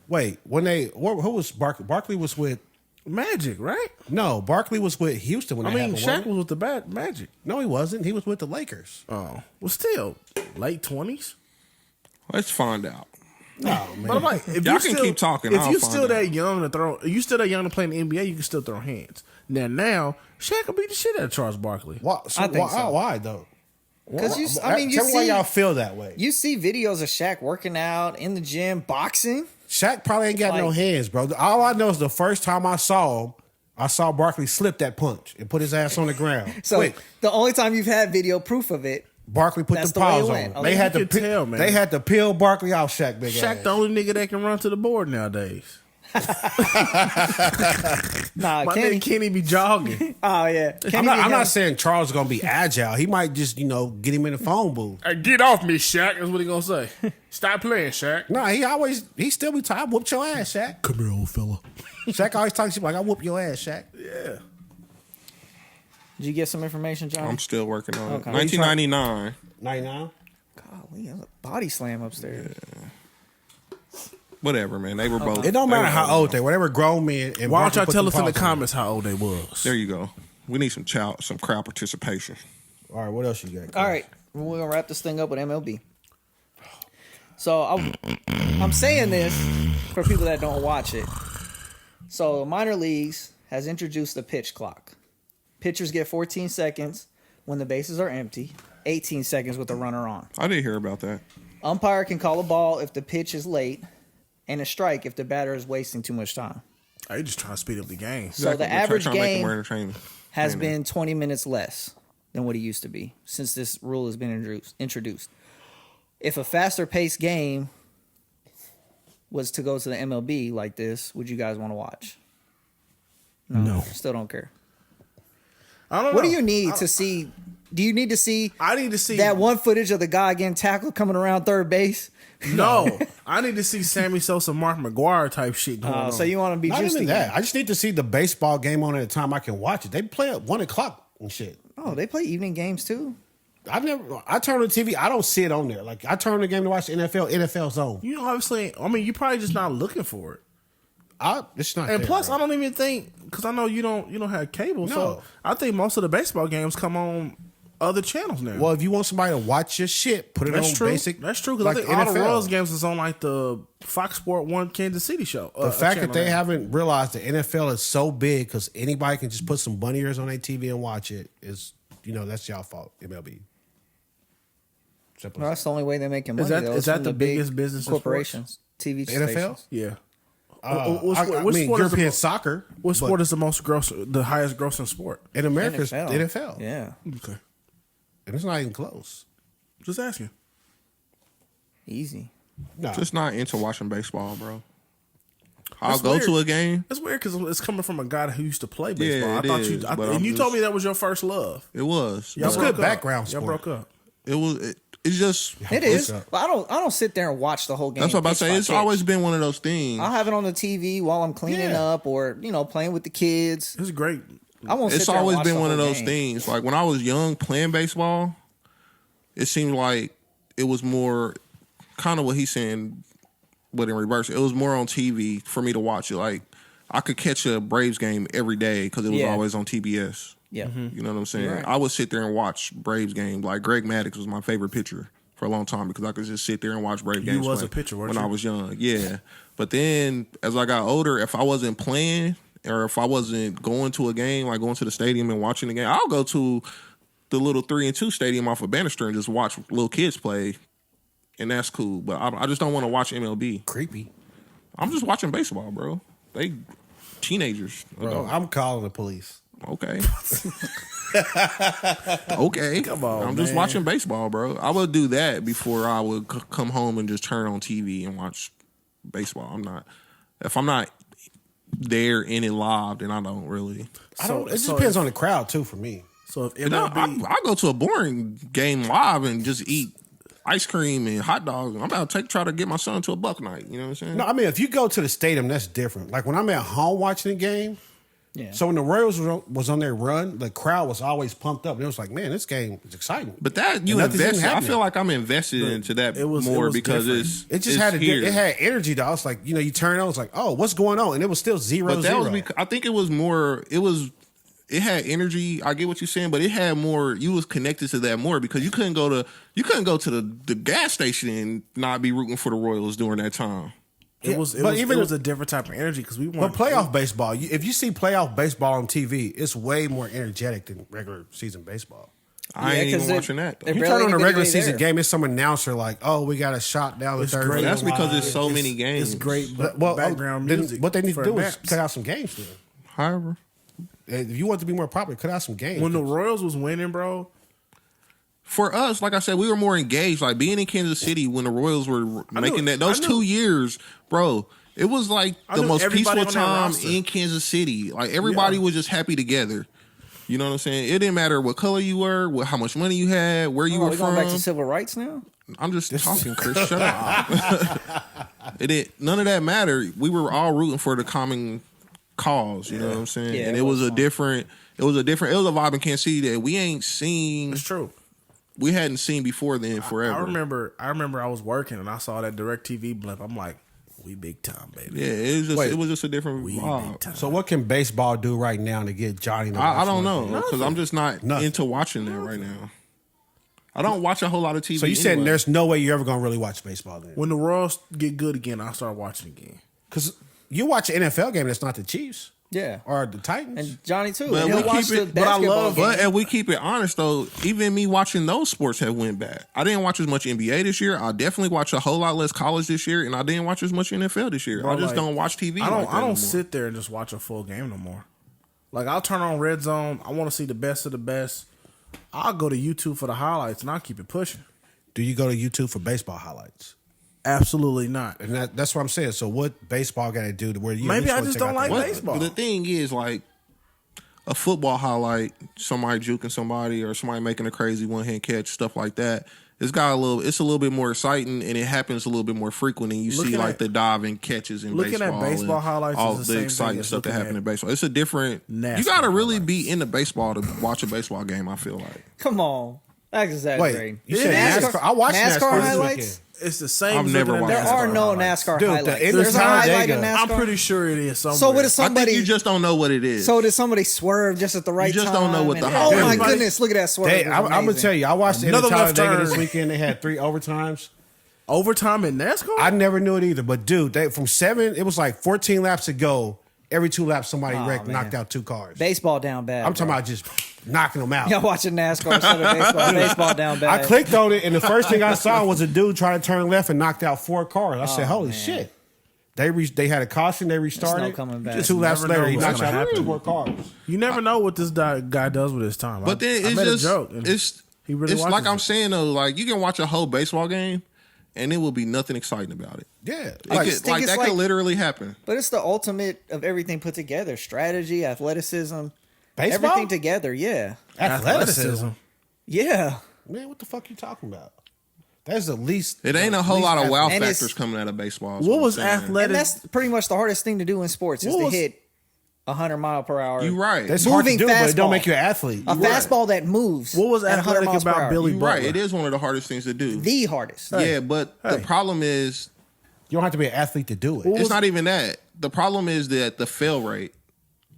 Wait, when who was Barkley? Barkley was with, Magic, right? no, Barkley was with Houston when I that mean, happened. Shaq wasn't was with the bad Magic. he? No, he wasn't. He was with the Lakers. Oh, well, still late 20s. Let's find out. No, man. But I'm like, if Y'all you can still, keep talking, If I'll you find still out. that young to throw, you still that young to play in the NBA, you can still throw hands. Now, Shaq will beat the shit out of Charles Barkley. Why, so I think why, so. why though? Because you, I mean, you Tell me why see, y'all feel that way. you see videos of Shaq working out in the gym, boxing. Shaq probably ain't got no Like- hands, bro. All I know is the first time I saw him, I saw Barkley slip that punch and put his ass on the ground. So Quick. the only time you've had video proof of it, Barkley put That's the the way it paws on went. him. Oh, They you had to can tell, man. They had to peel Barkley off Shaq big Shaq ass. the only nigga that can run to the board nowadays. nah, My Kenny. nigga Kenny be jogging. Oh yeah, I'm not saying Charles is gonna be agile. He might just, get him in the phone booth. Hey, get off me, Shaq. That's what he gonna say. Stop playing, Shaq. No, he still be talking. I whooped your ass, Shaq. Come here, old fella. Shaq always talks shit like, I whoop your ass, Shaq. Yeah. Did you get some information, John? I'm still working on Okay. it. 1999. 99. Golly, there's a body slam upstairs. Whatever, man. They were both. It don't they matter were how both old they were. They were grown men. And Why don't Barkley y'all put tell them us in the paws on them. comments how old they was? There you go. We need some crowd participation. All right, what else you got? All right, we're gonna wrap this thing up with MLB. So I'm saying this for people that don't watch it. So minor leagues has introduced the pitch clock. Pitchers get 14 seconds when the bases are empty, 18 seconds with the runner on. I didn't hear about that. Umpire can call a ball if the pitch is late, and a strike if the batter is wasting too much time. Are you just trying to speed up the game? So the Exactly. We're average trying to make it game more entertaining. has been 20 minutes less than what it used to be since this rule has been introduced. If a faster paced game was to go to the MLB like this, would you guys want to watch? No. Still don't care. I don't know. What do you need to see? Do you need to see I need to see that one footage of the guy getting tackled coming around third base? No, I need to see Sammy Sosa, Mark McGuire type shit going on. So you want to be Not juiced even again. that. I just need to see the baseball game on at a time I can watch it. They play at 1:00 and shit. Oh, they play evening games too. I turn on the TV. I don't see it on there. Like I turn the game to watch the NFL Zone. You obviously, I mean, you probably just not looking for it. It's not. And there, plus, bro. I don't even think because I know you don't have cable, No. so I think most of the baseball games come on other channels now. Well, if you want somebody to watch your shit, put it that's on true. basic. That's true because like I think all the NFL. Royals games is on like the Fox Sport 1 Kansas City show. The fact that channel they now. haven't realized the NFL is so big because anybody can just put some bunny ears on their TV and watch it is, that's y'all fault. MLB. Simple. Well, that's the only way they're making money. Is that- though, is that from the big biggest business in corporations? TV The NFL? stations. Yeah. I what mean, sport is the European mo- soccer. What sport but is the highest grossing sport? in America? Is the NFL. Yeah, Okay, And it's not even close. just asking. easy. No. Just not into watching baseball, bro. I'll That's go weird. to a game. It's weird because it's coming from a guy who used to play baseball. Yeah, I thought it you, is, I, but and I'm you just- told me that was your first love. It was. Y'all It's broke good up. background Y'all sport. broke up. It was. It's just. It is. up. But I don't sit there and watch the whole game. That's what I'm about to pitch say. by It's pitch. always been one of those things. I'll have it on the TV while I'm cleaning Yeah. up or playing with the kids. It's great. I won't. sit It's there and always watch been the one of whole those game. things. Like when I was young playing baseball, it seemed like it was more kind of what he's saying, but in reverse. It was more on TV for me to watch it. Like I could catch a Braves game every day because it was Yeah. always on TBS. Yeah. You know what I'm saying? Right. I would sit there and watch Braves games. Like Greg Maddux was my favorite pitcher for a long time because I could just sit there and watch Braves games. was play a pitcher, weren't when you? I was young. Yeah, but then as I got older, if I wasn't playing or if I wasn't going to a game, like going to the stadium and watching the game, I'll go to the little 3-2 stadium off of Bannister and just watch little kids play, and that's cool. But I just don't want to watch MLB. Creepy. I'm just watching baseball, bro. They teenagers. Bro, adults. I'm calling the police. Okay. Okay. Come on, I'm just man. watching baseball, bro. I would do that before I would come home and just turn on TV and watch baseball. If I'm not there in it live, then I don't really. It just depends on the crowd too for me. So if You know, MLB, I go to a boring game live and just eat ice cream and hot dogs. I'm about to try to get my son to a Buck night. You know what I'm saying? No, I mean if you go to the stadium, that's different. Like when I'm at home watching the game. Yeah. So when the Royals was on their run, the crowd was always pumped up. And it was like, man, this game is exciting. But that you Nothing's even invested. I happening. feel like I'm invested into that it was more because different. It just had energy though. It's like, you turn on, it's like, oh, what's going on? And it was still 0-0. But that was because I think it was more. It had energy. I get what you're saying, but it had more. You was connected to that more because you couldn't go to the gas station and not be rooting for the Royals during that time. it was a different type of energy because we But weren't. playoff baseball, if you see playoff baseball on TV, it's way more energetic than regular season baseball. I ain't 'cause even watching that. they Though. You barely turn on a anybody regular there. season game, it's some announcer like, "Oh, we got a shot down the It's third." great. That's because Live. there's so many games. It's great background then music. what they need to for do is maps. cut out some games. Then, However, if you want to be more popular, cut out some games. When the Royals was winning, bro, for us, like I said, we were more engaged. Like being in Kansas City when the Royals were making those 2 years, bro. It was like the knew most everybody peaceful on that time roster. in Kansas City. Like everybody was just happy together. You know what I'm saying? It didn't matter what color you were, how much money you had, where you Oh, were we from. going back to civil rights now? I'm just talking, Chris. Shut up. None of that mattered. We were all rooting for the common cause. You know what I'm saying? Yeah, and it it was was a different. It was a vibe in Kansas City that we ain't seen. it's true. We hadn't seen before then forever. I remember I was working and I saw that DirecTV blimp. I'm like, we big time, baby. Yeah, it was just a different We big vibe. time. So what can baseball do right now to get Johnny? To I watch don't more know games? because I'm just not Nothing. into watching that right now. I don't watch a whole lot of TV. So you said anyway. there's no way you're ever going to really watch baseball then? When the Royals get good again, I'll start watching again. Because you watch an NFL game that's not the Chiefs Yeah. or the Titans. And Johnny too. But And we he'll watch keep the it- but I basketball love- game. But if we keep it honest, though, even me watching those sports have went back. I didn't watch as much NBA this year. I definitely watched a whole lot less college this year, and I didn't watch as much NFL this year. Bro, I just like, don't watch TV. I like that don't anymore. sit there and just watch a full game no more. Like I'll turn on Red Zone. I want to see the best of the best. I'll go to YouTube for the highlights and I'll keep it pushing. Do you go to YouTube for baseball highlights? Absolutely not. And that's what I'm saying. So what baseball got to do to where you Maybe at least I wanna just check don't out like the- What- baseball. But the thing is, like, a football highlight, somebody juking somebody or somebody making a crazy one hand catch, stuff like that. It's a little bit more exciting, and it happens a little bit more frequent. And you see Looking like at- the diving catches in looking at baseball. baseball and highlights all is the the same thing exciting as stuff that looking happen at in baseball. It's a different. NASCAR You got to really highlights. be into baseball to watch a baseball game. I feel like. Come on. That's exaggerating. Wait, you said NASCAR? I watched NASCAR this highlights? weekend. It's the same. I've as never looking at watched There are NASCAR no highlights. NASCAR Dude, the highlights. end There's of a highlight in Talladega. NASCAR. I'm pretty sure it is somewhere. So what if I somebody? think you just don't know what it is. So did somebody swerve just at the right time? just don't know what the and- highlight Oh my is. goodness! Look at that swerve. I'm going to tell you, I watched the end of Another left Talladega turn. this weekend. They had 3 overtimes. Overtime in NASCAR? I never knew it either. But dude, from 7, it was like 14 laps to go. Every 2 laps, somebody wrecked, man. knocked out 2 cars. Baseball down bad. I'm talking about just knocking them out. Y'all watching NASCAR instead of baseball. Baseball down bad. I clicked on it, and the first thing I saw was a dude trying to turn left and knocked out 4 cars. I said, "Holy shit!" They had a caution. They restarted. no coming back. 2 laps Never later, know he what's knocked gonna out happen. 2 more cars. You never know what this guy does with his time. But then I it's made just a joke. and he really it's watches like I'm it. saying though, like you can watch a whole baseball game and it will be nothing exciting about it. Yeah, It like, could, think it's that like- could literally happen. But it's the ultimate of everything put together: strategy, athleticism, baseball, everything together. Yeah, athleticism. yeah. Man, what the fuck you talking about? That's the least. It ain't a whole lot of wow And it's- factors coming out of baseball. is What I'm was saying. athletic? And that's pretty much the hardest thing to do in sports is What to was- hit 100 mile per hour. You right. That's hard to moving do, but it don't fastball. make you an athlete. A You right. fastball that moves. What was at 100 athletic miles per about hour. Billy You Butler? right. It is one of the hardest things to do. The hardest. Yeah, but the problem is You don't have to be an athlete to do it. What it's was- not even that. The problem is that the fail rate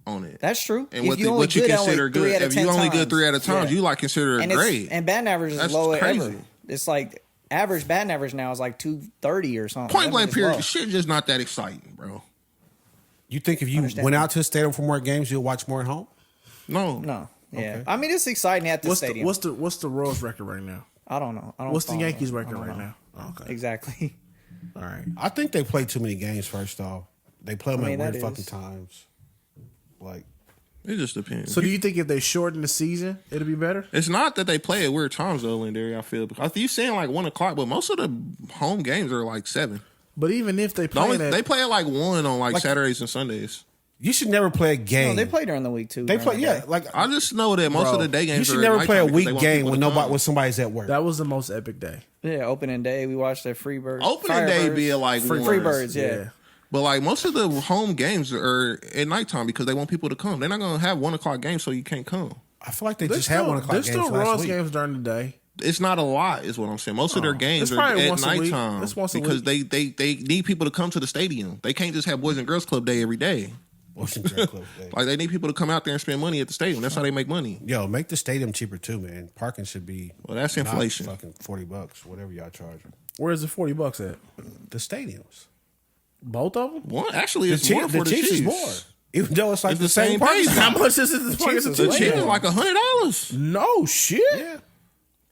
on it. That's true. And what you consider good. If you only good 3 out of 10 times, you like consider it great. And batting average is That's low crazy. ever. It's like average batting average now is like 230 or something. Point blank It's period. low. Shit just not that exciting, bro. You think if you went out to the stadium for more games, you'll watch more at home? No. Yeah. Okay. I mean, it's exciting at the stadium. What's the Royals record right now? I don't know. What's the Yankees record right now? Okay. Exactly. All right. I think they play too many games. First off, they play them I mean, at that weird fucking is. times. Like, It just depends. So do you think if they shorten the season, it'll be better? It's not that they play at weird times though, Lindari, I feel. Because you saying like 1 o'clock, but most of the home games are like 7. But even if they play They play at like 1 on like Saturdays and Sundays. you should never play a game. No, they play during the week too. They during play, the yeah. day. Like, I just know that most of the day games you should are never at play a nighttime because they week want game people to come. when somebody's at work. that was the most epic day. Yeah, opening day. We watched the Freebirds. Opening day be at like Freebirds. Yeah. But like most of the home games are at nighttime because they want people to come. They're not gonna have 1 o'clock games so you can't come. I feel like they just had 1 o'clock There's games still last Royals week. games during the day. It's not a lot, is what I'm saying. Most of their games It's are probably at once a week. nighttime It's once a because week. they need people to come to the stadium. They can't just have Boys and Girls Club Day every day. Washington Club Day. Like they need people to come out there and spend money at the stadium. That's how they make money. Yo, make the stadium cheaper too, man. Parking should be Well, that's not inflation. fucking $40, whatever y'all charge. Where's the $40 at? The stadiums. Both of them? One actually, it's more for the Chiefs Chiefs. is more, even though it's like It's the the same same parking price. spot. How much is it? The Chiefs is The way Chiefs is more. like $100. No shit. Yeah,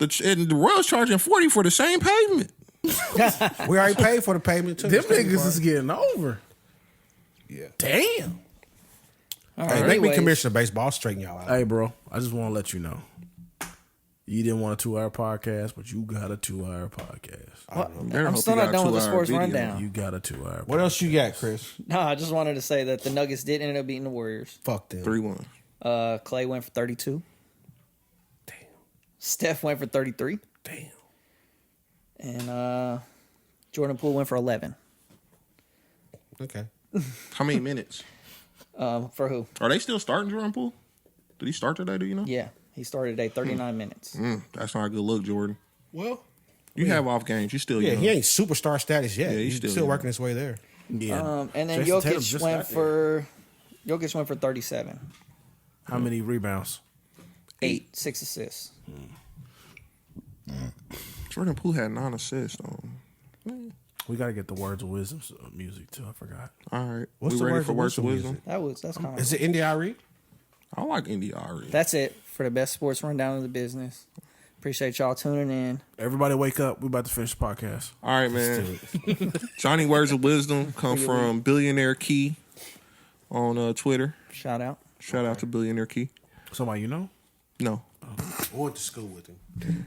And the Royals charging $40 for the same pavement. we already paid for the payment too. Them niggas is getting over. Yeah. Damn. All Hey, right, make me anyways. commissioner of baseball. I'll straighten y'all out. Hey, bro, I just want to let you know. You didn't want a 2-hour podcast, but you got a 2-hour podcast. I'm still not done with the sports rundown. You got a 2-hour. What else you got, Chris? No, I just wanted to say that the Nuggets did end up beating the Warriors. Fuck them. 3-1. Clay went for 32. Damn. Steph went for 33. Damn. And Jordan Poole went for 11. Okay. How many minutes? For who? Are they still starting Jordan Poole? Did he start today? Do you know? Yeah, he started today, 39 minutes. That's not a good look, Jordan. Well, You have off games. You still yeah, young. he ain't superstar status yet. Yeah, he's he's still, still young. working his way there. Yeah. And then Jason Tatum Jokic just went got there. for 37. How many rebounds? 8, 6 assists. Jordan Poole had 9 assists. We got to get the words of wisdom music too. I forgot. All right. What's we the ready words for of words of wisdom wisdom? That's kind of. Is it Indy Ari? I like Indy Ari. That's it for the best sports rundown of the business. Appreciate y'all tuning in. Everybody wake up. We about to finish the podcast. All right, man. Johnny words of wisdom come from Billionaire Key on Twitter. Shout out. Shout out to Billionaire Key. Somebody you know? No. I went to school with him.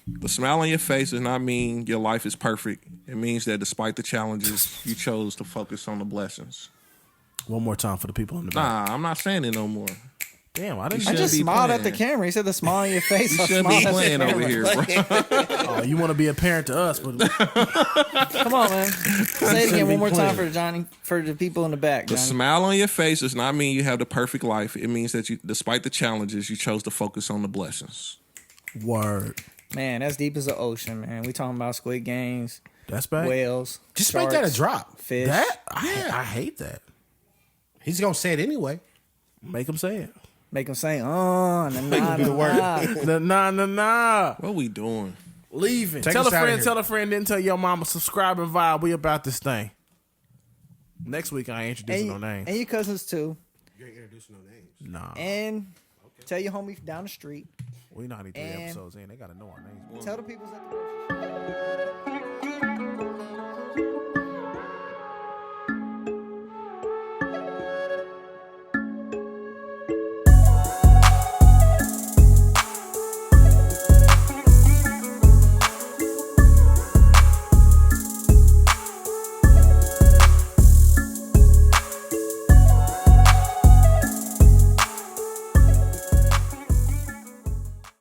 The smile on your face does not mean your life is perfect. It means that despite the challenges, you chose to focus on the blessings. One more time for the people in the back. Nah, I'm not saying it no more. Damn, I didn't. I should just be smiled at the playing. camera. He said the smile on your face. You I should smiled be at the playing over camera. here, bro. Oh, you want to be a parent to us, but Come on, man. Say it again one more time for Johnny, for the people in the back. The Johnny. smile on your face does not mean you have the perfect life. It means that you, despite the challenges, you chose to focus on the blessings. word. Man, that's deep as the ocean, man. We talking about Squid Games, That's bad. whales, Just make that a sharks, drop. fish. That I hate that. He's gonna say it anyway. Make them say it. Make them say, oh, nah, nah, do the word. nah. Nah. What we doing? Leaving. Take Tell us a outta friend. here. Tell a friend. Then tell your mama. Subscribe and vibe. We about this thing. Next week I ain't introducing no names. And your cousins too. You ain't introducing no names. Nah, And tell your homies down the street. we not even 3 and- episodes in. They gotta know our names. Tell the peoples at the grocery store.